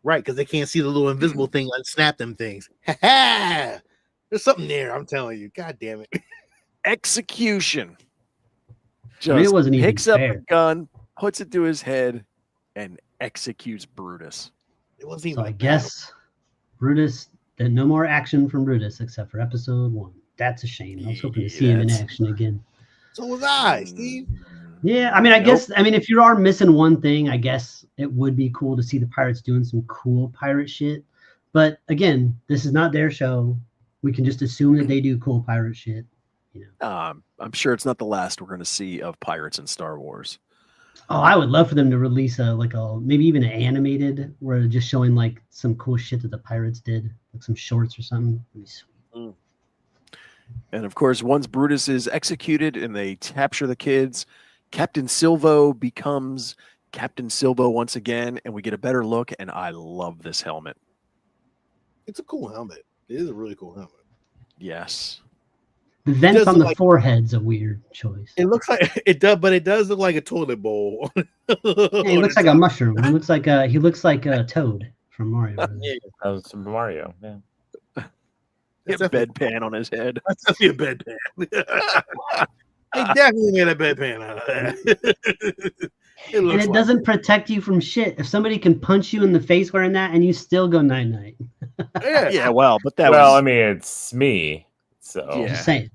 Right, because they can't see the little invisible thing unsnap them things. Ha ha! There's something there. I'm telling you. God damn it. Execution. I mean, it Just wasn't even picks up fair. the gun, puts it to his head, and executes Brutus. It wasn't So even I a battle. guess Brutus, then no more action from Brutus except for episode 1. That's a shame. I was hoping to see him in That's- action again. So was I, Steve. Yeah, I mean, I Nope. guess, I mean, if you are missing one thing, I guess it would be cool to see the pirates doing some cool pirate shit. But again, this is not their show. We can just assume that they do cool pirate shit. You know. I'm sure it's not the last we're going to see of pirates in Star Wars. Oh, I would love for them to release a maybe even an animated where they're just showing like some cool shit that the pirates did, like some shorts or something. That'd be sweet. And of course, once Brutus is executed and they capture the kids, Captain Silvo becomes Captain Silvo once again, and we get a better look. And I love this helmet. It's a cool helmet. It is a really cool helmet. Yes. The vents does on look the like- forehead's a weird choice. It looks like it does, but it does look like a toilet bowl. Yeah, he looks like a mushroom. He looks like a Toad from Mario Brothers. Yeah, That was from Mario. Yeah. He had a bedpan on his head. that's definitely a bedpan. They definitely made a bedpan out of that. It And looks it like doesn't protect you from shit. If somebody can punch you in the face wearing that and you still go night-night. Yeah. Yeah, well, but that Well, was I mean, it's me. So Yeah. Just saying.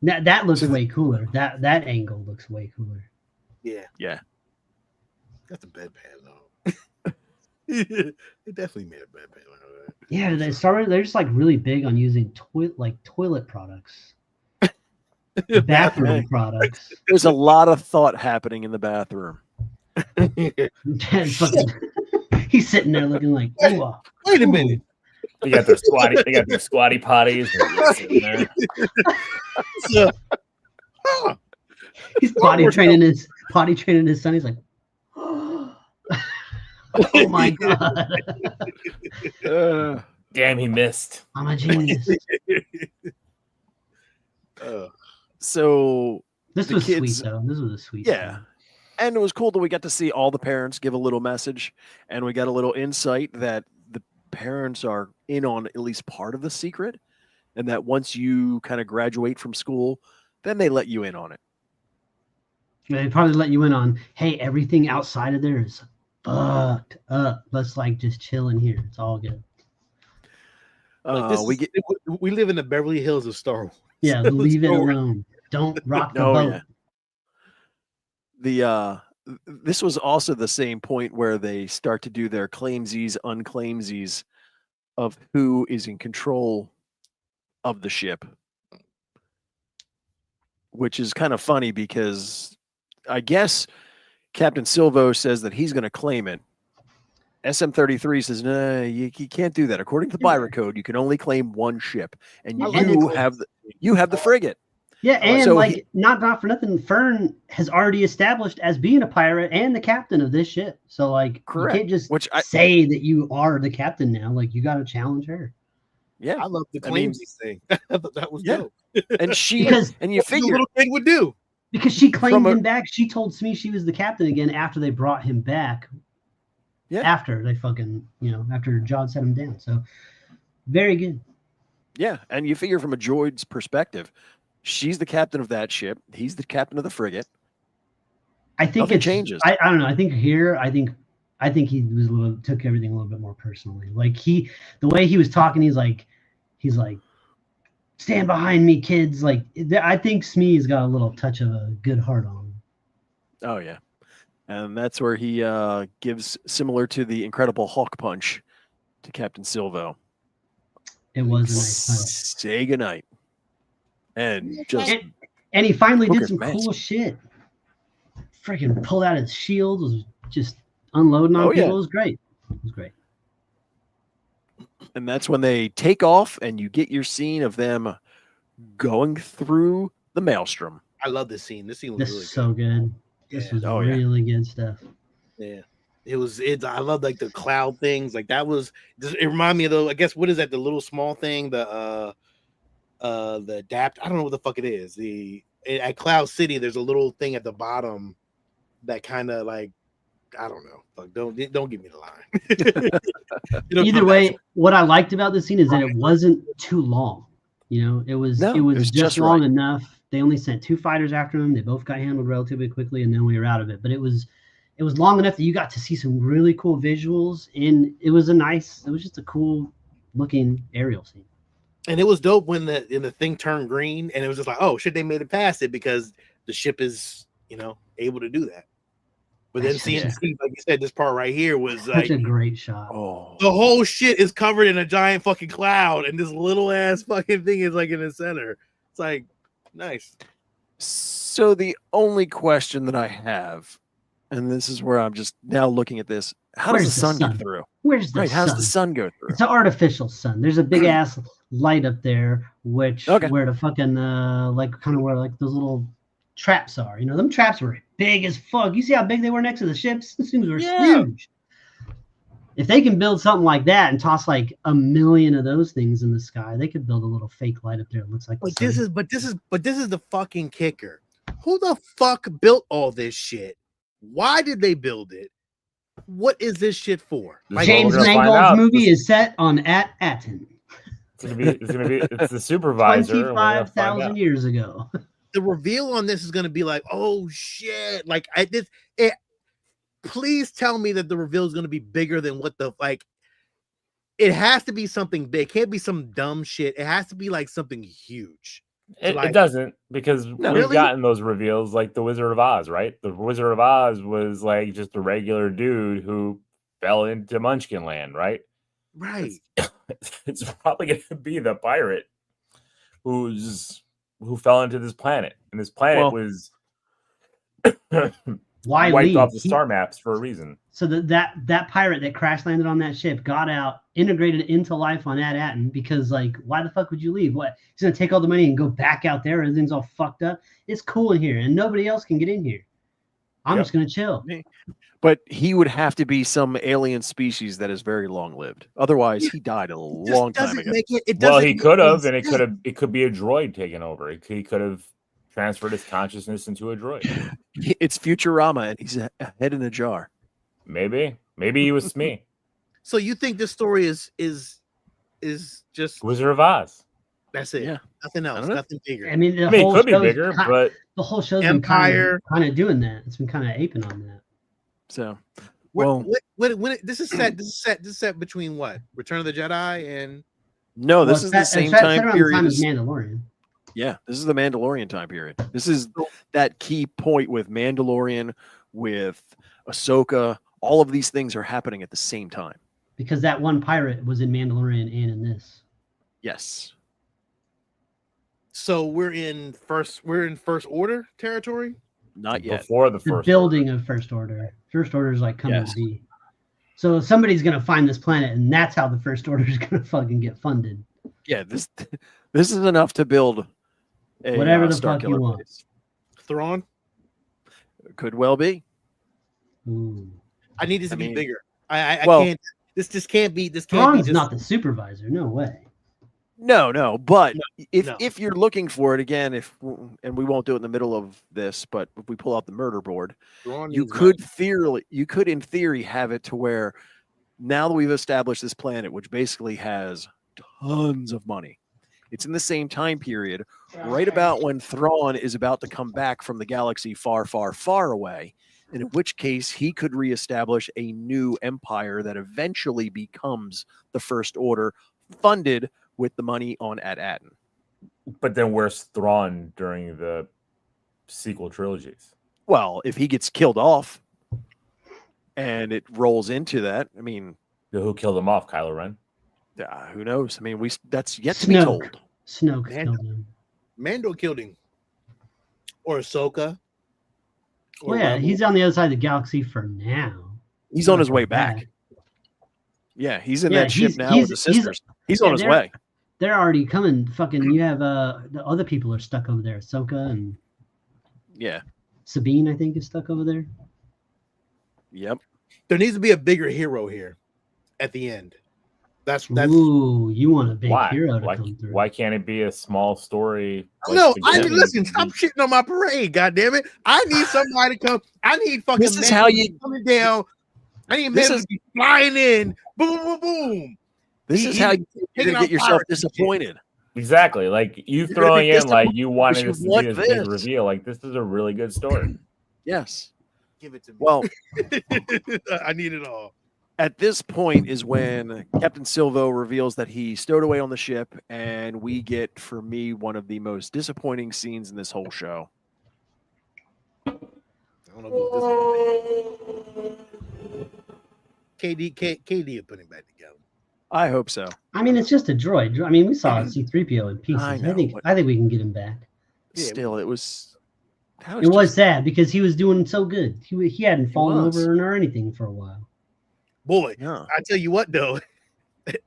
That looks So the- way cooler. That angle looks way cooler. yeah. That's a bedpan though. They definitely made a bedpan out of that. Yeah, they're just like really big on using toilet products. Bathroom products. There's a lot of thought happening in the bathroom. Fucking- he's sitting there looking like, ooh, Wait a minute. they got their squatty potties. And they're sitting there. So, huh. he's potty training his son. He's like, oh my god, Damn, he missed. I'm a genius. So This The was kids- sweet though. This was a sweet. Yeah. scene. And it was cool that we got to see all the parents give a little message, and we got a little insight that the parents are in on at least part of the secret, and that once you kind of graduate from school, then they let you in on it. They probably let you in on, hey, everything outside of there is fucked up. Let's like just chill in here. It's all good. Like, we live in the Beverly Hills of Star Wars. Yeah, Let's leave it go. alone. Don't rock the Oh, boat. yeah. This was also the same point where they start to do their claimsies, unclaimsies of who is in control of the ship, which is kind of funny because I guess Captain Silvo says that he's going to claim it. SM-33 says, no, you can't do that. According to the Pirate Code, you can only claim one ship, and I you like it. have the frigate. Yeah, and So like not for nothing, Fern has already established as being a pirate and the captain of this ship. So like Correct. you can't just Which say that you are the captain now. Like you gotta challenge her. Yeah, I love the I mean- claims thing. I thought that was Yeah. dope. and she Because- and you What the figure little thing would do. Because she claimed From a- him back. She told Smee she was the captain again after they brought him back. Yeah. After they fucking, after Jod set him down. So very good. Yeah, and you figure from a droid's perspective, she's the captain of that ship. He's the captain of the frigate. I think Nothing it's changes. I don't know. I think here, I think he was took everything a little bit more personally. Like the way he was talking, he's like, stand behind me, kids. Like I think Smee's got a little touch of a good heart on him. Oh yeah, and that's where he gives similar to the Incredible Hulk punch to Captain Silvo. It was a nice punch. Say goodnight, and just And he finally did Hooker's some mess. cool shit. Freaking pulled out his shield, was just unloading on Oh, people. yeah. It was great. It was great. and that's when they take off, and you get your scene of them going through the maelstrom. I love this scene. This scene was This really is so good. This Yeah. was Oh, yeah. really good stuff. good. Yeah. I love like the cloud things. Like that was it reminded me of I guess what is that? The little small thing, the adapt. I don't know what the fuck it is. At Cloud City, there's a little thing at the bottom that kind of like I don't know. Fuck, don't give me the line. Either way, what I liked about this scene is that it wasn't too long. You know, it was just long enough. They only sent 2 fighters after him. They both got handled relatively quickly, and then we were out of it. But it was long enough that you got to see some really cool visuals, and it was just a cool looking aerial scene. And it was dope when the thing turned green, and it was just like, oh shit, they made it past it because the ship is, able to do that. But then seeing, like you said, this part right here was such a great shot. Oh, the whole shit is covered in a giant fucking cloud, and this little ass fucking thing is like in the center. It's like nice. So the only question that I have, and this is where I'm just now looking at this, how does the sun get through? Where's the sun? How's the sun go through? It's an artificial sun. There's a big ass light up there, where the fucking where like those little traps are. Them traps were big as fuck. You see how big they were next to the ships? These things were huge. If they can build something like that and toss like 1 million of those things in the sky, they could build a little fake light up there. It looks like. But this is the fucking kicker. Who the fuck built all this shit? Why did they build it? What is this shit for? James Mangold's movie is set on Aten. It's the supervisor. 25,000 years ago. The reveal on this is going to be like, oh shit! Like please tell me that the reveal is going to be bigger than what the like. It has to be something big. It can't be some dumb shit. It has to be like something huge. It doesn't, because we've gotten those reveals like the Wizard of Oz, right? The Wizard of Oz was like just a regular dude who fell into Munchkin Land, right? Right. It's probably going to be the pirate who fell into this planet, and this planet was wiped off the star maps for a reason. So that pirate that crash landed on that ship got out, integrated into life on Aten, because like, why the fuck would you leave? What, he's gonna take all the money and go back out there? Everything's all fucked up. It's cool in here, and nobody else can get in here. I'm just gonna chill. But he would have to be some alien species that is very long lived. Otherwise, he died a long time ago. He could have, and it could be a droid taking over. He could have transferred his consciousness into a droid. It's Futurama, and he's a head in a jar. Maybe he was me. So you think this story is just Wizard of Oz? That's it. Yeah. Nothing else. Nothing bigger. I mean, it could be bigger, but the whole show's Empire been kind of doing that. It's been kind of aping on that. So, when this is set between what? Return of the Jedi and this is the same time period. Time as Mandalorian. Yeah, this is the Mandalorian time period. This is that key point with Mandalorian, with Ahsoka. All of these things are happening at the same time. Because that one pirate was in Mandalorian and in this. Yes. So we're in first order territory? Not yet. Before the first building of First Order. First Order is like coming to be. So somebody's gonna find this planet, and that's how the First Order is gonna fucking get funded. Yeah, this is enough to build whatever the fuck you want. Thrawn? Could well be. Ooh. I need this to be bigger. I can't. This can't be. This can't Thrawn's be. Not the supervisor. No way. No. But if you're looking for it again, and we won't do it in the middle of this, but if we pull out the murder board, you could in theory have it to where now that we've established this planet, which basically has tons of money, it's in the same time period, right about when Thrawn is about to come back from the galaxy far, far, far away. And in which case he could reestablish a new empire that eventually becomes the First Order, funded with the money on Aten. But then where's Thrawn during the sequel trilogies? Well, if he gets killed off and it rolls into that, I mean, who killed him off? Kylo Ren? Who knows? I mean, that's yet to be told. Snoke killed him. Mando killed him. Or Ahsoka. Well, yeah, he's on the other side of the galaxy for now. He's on his way back. Yeah, he's in that ship now with the sisters. He's on his way. They're already coming. Fucking, you have the other people are stuck over there. Ahsoka and Sabine, I think, is stuck over there. Yep. There needs to be a bigger hero here at the end. That's Ooh, you want a big Why? hero to come through. Why can't it be a small story? no. the I need beginning? listen. Stop shitting on my parade. God damn it! I need somebody to come. I need fucking. This is how you coming down. I need This men is- to be flying in. Boom, boom, boom. This is how you're taking gonna out get yourself pirates and shit. disappointed. Exactly. Like you You're gonna throwing be in like you wanted disappointed this to because be you this want big this. reveal. Like this is a really good story. Yes. Give it to me. Well, I need it all. at this point is when Captain Silvo reveals that he stowed away on the ship, and we get, for me, one of the most disappointing scenes in this whole show. I don't know if KD will put him back together. I hope so. I mean, it's just a droid. I mean, we saw C-3PO in pieces. I I know, think we can get him back. Still, it was. It was sad because he was doing so good. He hadn't fallen over or anything for a while. Boy, Yeah. I tell you what though,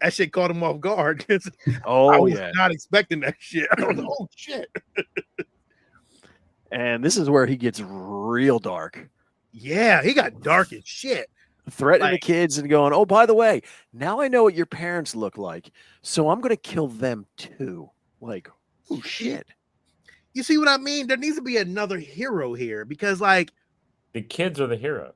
that shit caught him off guard. I Oh was yeah. not expecting that shit. I was like, oh shit. And this is where he gets real dark. Yeah, he got dark as shit. Threatening Like- the kids and going, "Oh, by the way, now I know what your parents look like, so I'm gonna kill them too." Like, oh shit. You see what I mean? There needs to be another hero here because, like, The kids are the heroes.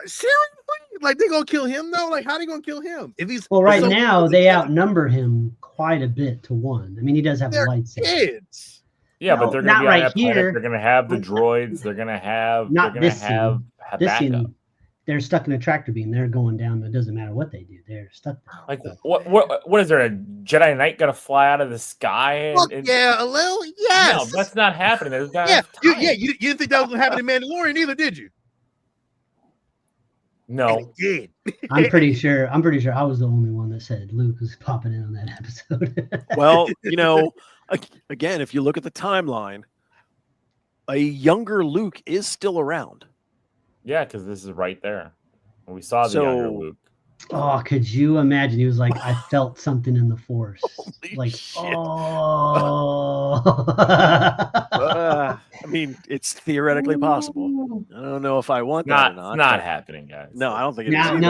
seriously, like they gonna kill him though? Like, how they gonna kill him if he's Well, right so- now they outnumber him quite a bit to 1. I mean, he does have a They're lightsaber. kids. Yeah, No, but they're gonna not be on right that planet. here. They're gonna have the droids. They're gonna have. Not they're gonna this have scene. This backup. scene, they're stuck in a tractor beam. They're going down. It doesn't matter what they do. They're stuck there. Like what is there? A Jedi Knight gonna fly out of the sky? Fuck yeah, a little yes. No, that's not happening. There's not Yeah, enough time. you didn't think that was gonna happen in Mandalorian either, did you? And No. it did. I'm pretty sure I was the only one that said Luke was popping in on that episode. Well, again, if you look at the timeline, a younger Luke is still around. Yeah, because this is right there. We saw the younger Luke. Oh, could you imagine? He was like, I felt something in the force. Holy Like, shit. oh. I mean, it's theoretically possible. I don't know if I want that or not. Not happening, guys. No, I don't think it is.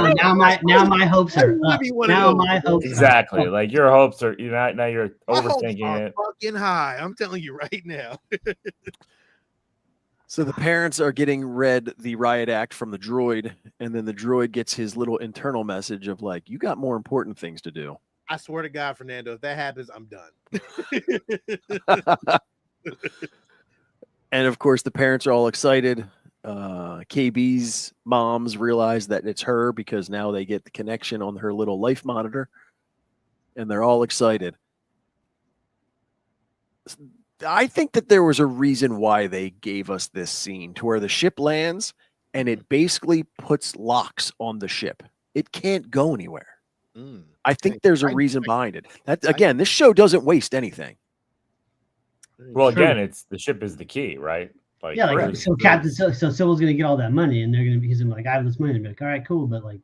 now my hopes are up. Now my hopes Exactly. are up. Like your hopes are now you're My hopes overthinking are it. fucking high. I'm telling you right now. So the parents are getting read the riot act from the droid, and then the droid gets his little internal message of like, you got more important things to do. I swear to God, Fernando, if that happens, I'm done. And of course, the parents are all excited. KB's moms realize that it's her because now they get the connection on her little life monitor, and they're all excited. I think that there was a reason why they gave us this scene to where the ship lands and it basically puts locks on the ship. It can't go anywhere. I think there's a reason behind it. That again, this show doesn't waste anything. Well, again, it's the ship is the key, right? Like, Yeah, like so Sybil's gonna get all that money, and they're gonna be like, I have this money. And be like, all right, cool, but like,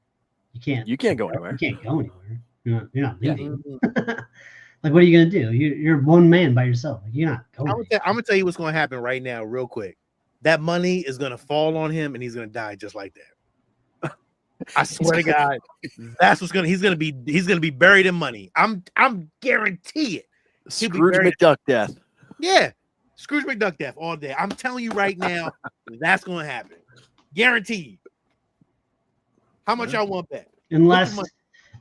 you can't go anywhere. You can't go anywhere. You're not leaving. Like, what are you gonna do? You're one man by yourself. Like, you're not going. I'm gonna tell you what's gonna happen right now, real quick. That money is gonna fall on him, and he's gonna die just like that. I swear to God, that's what's gonna. He's gonna be buried in money. I'm guarantee it. Scrooge McDuck death. Yeah, Scrooge McDuck death all day. I'm telling you right now, that's gonna happen. Guaranteed. How much y'all want that?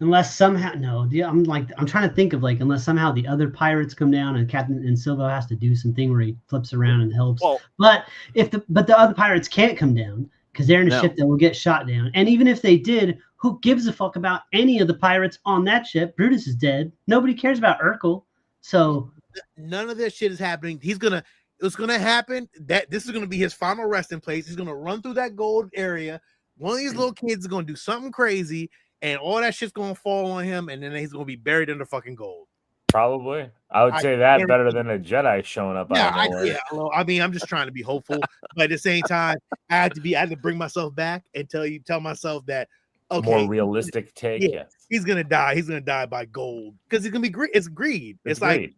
Unless somehow I'm trying to think of like unless somehow the other pirates come down and Captain and Silva has to do something where he flips around and helps. Well, but the other pirates can't come down because they're in a ship that will get shot down. And even if they did, who gives a fuck about any of the pirates on that ship? Brutus is dead. Nobody cares about Urkel. So none of this shit is happening. It's gonna happen. That this is gonna be his final resting place. He's gonna run through that gold area. One of these little kids is gonna do something crazy. And all that shit's gonna fall on him, and then he's gonna be buried under fucking gold. Probably, I would say that better than a Jedi showing up. I mean, I'm just trying to be hopeful, but at the same time, I had to bring myself back and tell myself that more realistic take. Yeah, he's gonna die. He's gonna die by gold because it's gonna be greed. It's greed. It's like,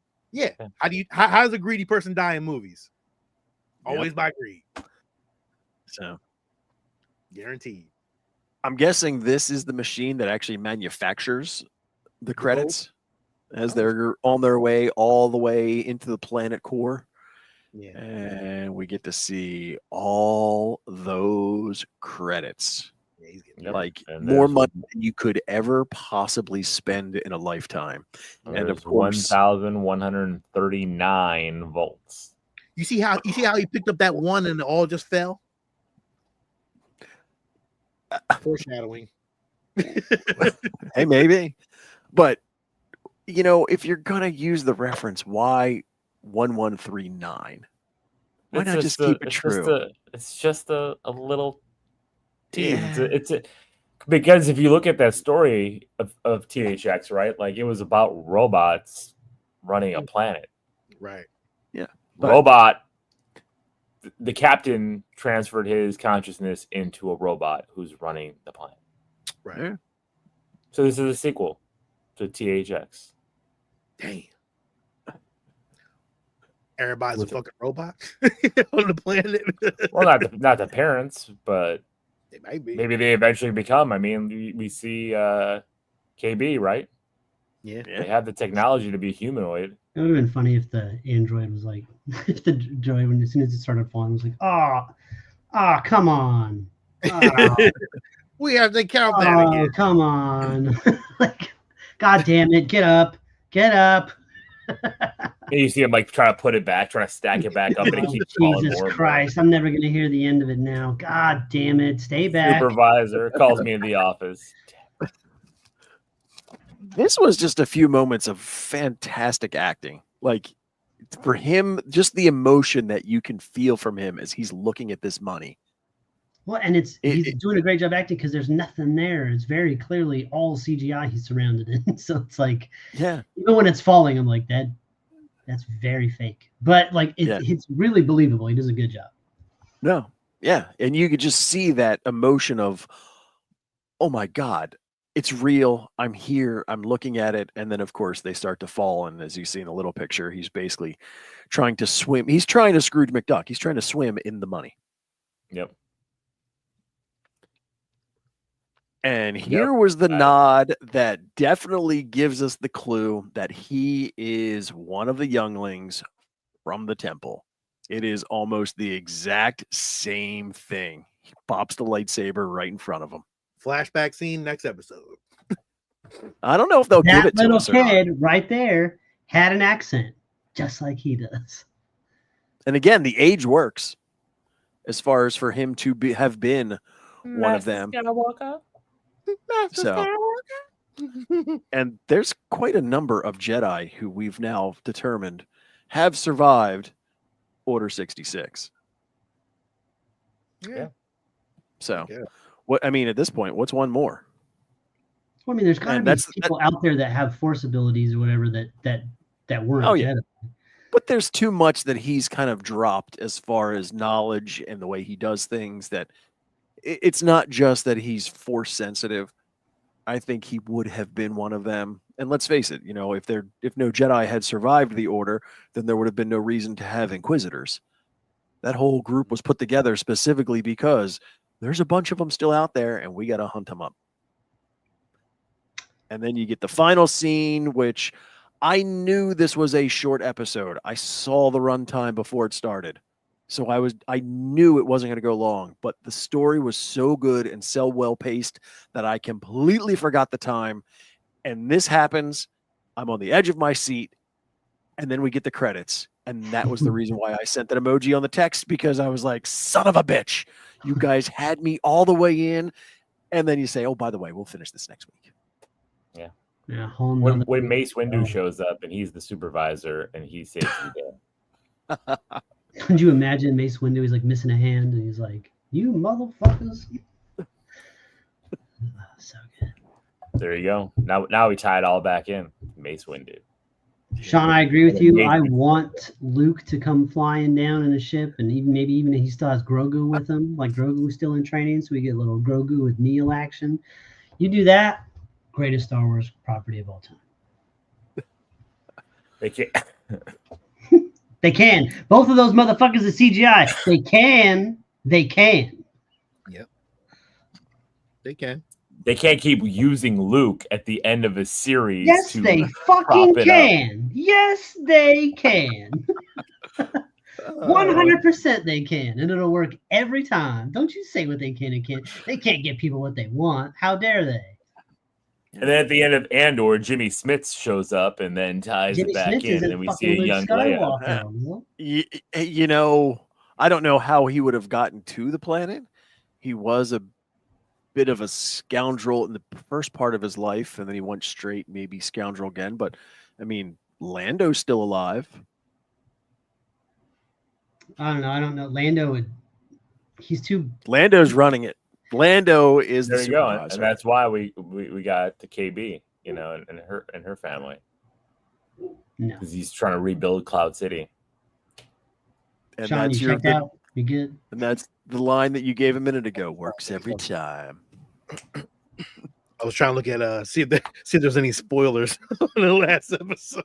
how does a greedy person die in movies? Always by greed. So guaranteed. I'm guessing this is the machine that actually manufactures the credits as they're on their way all the way into the planet core. Yeah. And we get to see all those credits. Yeah, he's getting Yep. Like And more there's- money than you could ever possibly spend in a lifetime. And of There's course, 1,139 volts. You see how he picked up that one and it all just fell? Foreshadowing. hey, maybe. But you know, if you're gonna use the reference, why 1139? Why It's not just keep it true? It's just a little tease. Yeah. Because if you look at that story of THX, right? Like it was about robots running a planet. Right. But- Robot. The captain transferred his consciousness into a robot who's running the planet. Right. Yeah. So this is a sequel to THX. Damn. Everybody's With a fucking robot on the planet. Well, not the parents, but They might be. maybe they eventually become. I mean, we see KB, right? Yeah. Yeah. They have the technology to be humanoid. It would have been funny if the android was like, if the droid, when as soon as it started falling, was like, come on. We have to count that again. Come on. Like, God damn it. Get up. And you see him like trying to put it back, trying to stack it back up, and it keeps falling Jesus more and more. Christ. I'm never going to hear the end of it now. God damn it. Stay back. Supervisor calls me in the office. This was just a few moments of fantastic acting. Like for him, just the emotion that you can feel from him as he's looking at this money. Well, and he's doing a great job acting because there's nothing there. It's very clearly all CGI he's surrounded in. So it's like, Yeah. even when it's falling, I'm like, that's very fake. But like, it's really believable. He does a good job. No. Yeah. And you could just see that emotion of, oh my God, it's real. I'm here. I'm looking at it. And then, of course, they start to fall. And as you see in the little picture, he's basically trying to swim. He's trying to Scrooge McDuck. He's trying to swim in the money. Yep. And here was the nod that definitely gives us the clue that he is one of the younglings from the temple. It is almost the exact same thing. He pops the lightsaber right in front of him. Flashback scene next episode. I don't know if they'll give it That to little us or not. kid right there had an accent, just like he does. And again, the age works as far as for him to have been one of them. So, and there's quite a number of Jedi who we've now determined have survived Order 66. Yeah. So, Yeah. what I mean at this point, what's one more? Well, I mean, there's got to And be that's- people out there that have force abilities or whatever that weren't Oh, yeah. Jedi. But there's too much that he's kind of dropped as far as knowledge and the way he does things that it's not just that he's force sensitive. I think he would have been one of them. And let's face it, you know, if no Jedi had survived the Order, then there would have been no reason to have Inquisitors. That whole group was put together specifically because there's a bunch of them still out there and we got to hunt them up. And then you get the final scene, which I knew this was a short episode. I saw the runtime before it started. So I knew it wasn't going to go long, but the story was so good and so well paced that I completely forgot the time. And this happens. I'm on the edge of my seat. And then we get the credits. And that was the reason why I sent that emoji on the text, because I was like, son of a bitch, you guys had me all the way in. And then you say, oh, by the way, we'll finish this next week. Yeah, When Mace Windu shows up and he's the supervisor and he saves the day. Could you imagine Mace Windu? He's like missing a hand, and he's like, "You motherfuckers!" So good. There you go. Now we tie it all back in. Mace Windu. Sean, I agree with you. I want Luke to come flying down in a ship, and maybe even he still has Grogu with him, like Grogu's still in training, so we get a little Grogu with Neil action. You do that, greatest Star Wars property of all time. They can't. They can. Both of those motherfuckers are CGI. They can. Yep. They can. they can't keep using Luke at the end of a series. Yes, to they fucking prop it up. can. Yes, they can. 100% they can, and it'll work every time. Don't you say what they can and can't. They can't get people what they want. How dare they? And then at the end of Andor, Jimmy Smits shows up and then ties Jimmy it back Smits in, is and then we see fucking a Luke young Leia. Skywalker. You know, I don't know how he would have gotten to the planet. He was a bit of a scoundrel in the first part of his life, and then he went straight, maybe scoundrel again. But I mean, Lando's still alive. I don't know. Lando would. He's too. Lando's running it. Lando is There the you go, supervisor. and that's why we got the KB, you know, and her family, No. because he's trying to rebuild Cloud City. And Sean, that's you checked out? You good? And that's the line that you gave a minute ago. Works every time. I was trying to look at see if there's any spoilers on the last episode.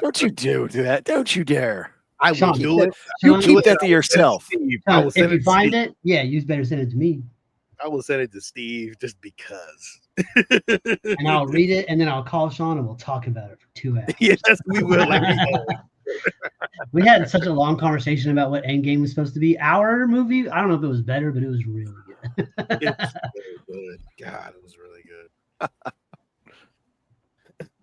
Don't you do that? Don't you dare! I will Sean, do it. You Sean, keep that to yourself. Steve. Sean, I will if send you it to find Steve. it, yeah, you better send it to me, I will send it to Steve just because. and I'll read it, and then I'll call Sean, and we'll talk about it for 2 hours. Yes, we will. Let me know. We had such a long conversation about what Endgame was supposed to be. Our movie, I don't know if it was better, but it was really good. It's really good. God, it was really good.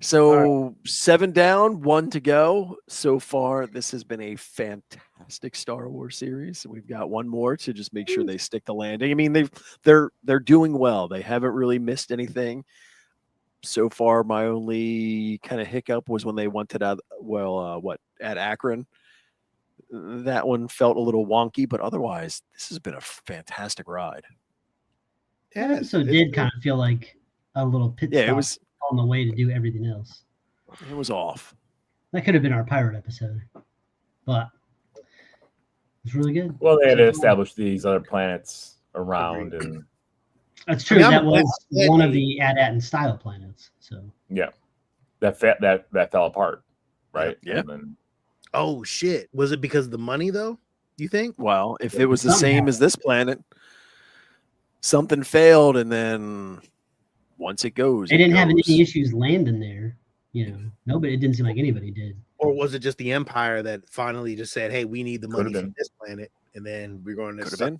So 7 down, 1 to go. So far, this has been a fantastic Star Wars series. We've got one more to just make sure they stick the landing. I mean, they're doing well. They haven't really missed anything. So far, my only kind of hiccup was when they wanted at Akron. That one felt a little wonky, but otherwise, this has been a fantastic ride. That episode did kind of feel like a little pit stop. Yeah, it was on the way to do everything else. It was off. That could have been our pirate episode, but it's really good. Well, they had to establish these other planets around, and that's true. That was one of the AT-AT and style planets. So yeah, that fell apart, right? Yeah. Oh shit! Was it because of the money though? You think? Well, if it was the same as this planet, something failed, and then once it goes, they didn't have any issues landing there. You know, nobody. It didn't seem like anybody did. Or was it just the Empire that finally just said, "Hey, we need the money from this planet, and then we're going to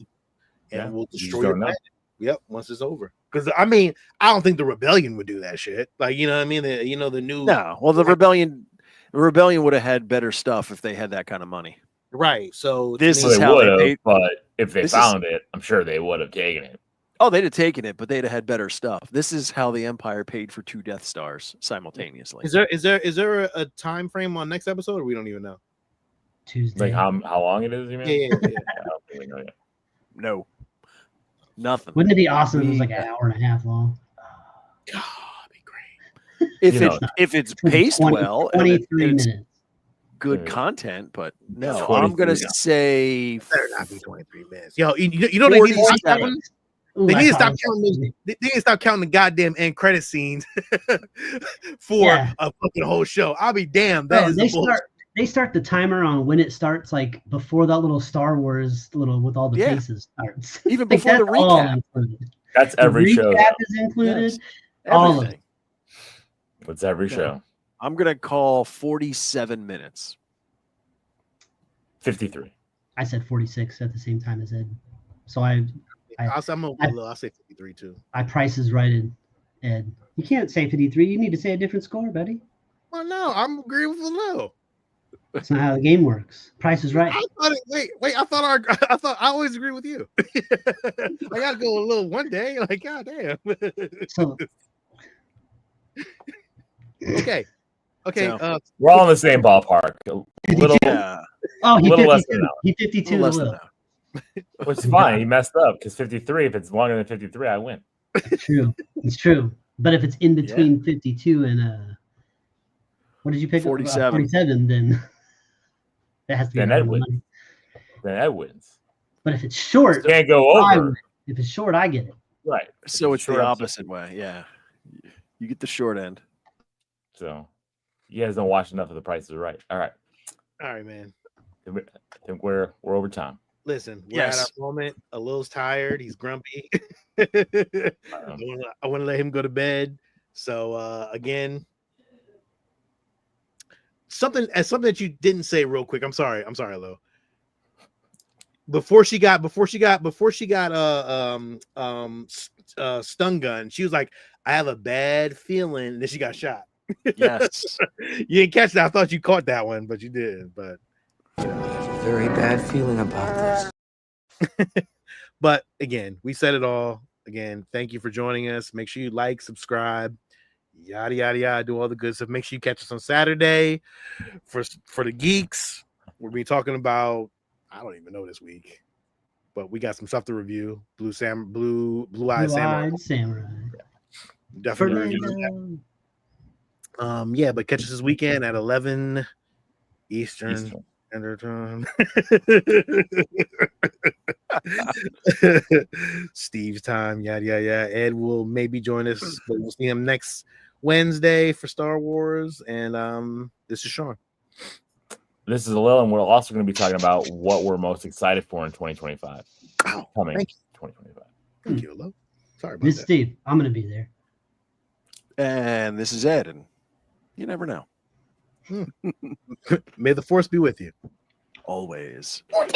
we'll destroy your planet." Yep, once it's over. Because I mean, I don't think the rebellion would do that shit. Like, you know what I mean? The new. No, well, the rebellion would have had better stuff if they had that kind of money. Right. So this is how they paid. But if they found it, I'm sure they would have taken it. Oh, they'd have taken it, but they'd have had better stuff. This is how the Empire paid for 2 Death Stars simultaneously. Is there a time frame on next episode, or we don't even know? Tuesday. Like how long it is? You mean? Yeah. I don't really know yet. No, nothing. Wouldn't it be awesome if it was like an hour and a half long? God, that'd be great. If it's paced 23 minutes. Good content, but no, I'm gonna say better not be 23 minutes. Yo, you know they need to stop counting. They need to stop counting. They need to stop counting the goddamn end credit scenes for a fucking whole show. I'll be damned. They start the timer on when it starts, like before that little Star Wars with all the faces starts. Even before the recap. That's every show. Recap is included. Yes. All of it. What's every show? I'm gonna call 47 minutes. 53. I said 46 at the same time as Ed. So I'll say 53 too. I Price is Righted Ed. You can't say 53. You need to say a different score, buddy. Well, no, I'm agreeing with Lil. That's not how the game works. Price is Right. Wait. I thought I always agree with you. I gotta go a little one day. Like, goddamn. So okay. So, we're all in the same ballpark. He 52 less than that. Which is fine. He messed up because 53. If it's longer than 53, I win. It's true. But if it's in between 52 and what did you pick? 47. 47, then that has to be. Then Ed wins. Then Ed wins. But if it's short, can't go over. If it's short, I get it. Right. So it's the opposite way. Yeah, you get the short end. So you guys don't watch enough of The Price is Right. All right, man. I think we're over time. Listen, we're at our moment. Alil's tired. He's grumpy. I want to let him go to bed. So again, something that you didn't say real quick. I'm sorry, Alil. Before she got stun gun, she was like, I have a bad feeling, and then she got shot. Yes. You didn't catch that. I thought you caught that one, but you did. But I have a very bad feeling about this. But again, we said it all. Again, thank you for joining us. Make sure you like, subscribe, yada yada yada, do all the good stuff. Make sure you catch us on Saturday for the geeks. We'll be talking about, I don't even know this week, but we got some stuff to review. Blue Eyed Samurai. Definitely review that. Yeah, but catch us this weekend at 11 Eastern Standard Time. Steve's time, yada yada yada. Ed will maybe join us, but we'll see him next Wednesday for Star Wars. And this is Sean. This is Lil, and we're also going to be talking about what we're most excited for in 2025. Coming 2025. Thank you, Lil. Sorry about this that. Steve, I'm going to be there. And this is Ed, and you never know. May the force be with you. Always. 14.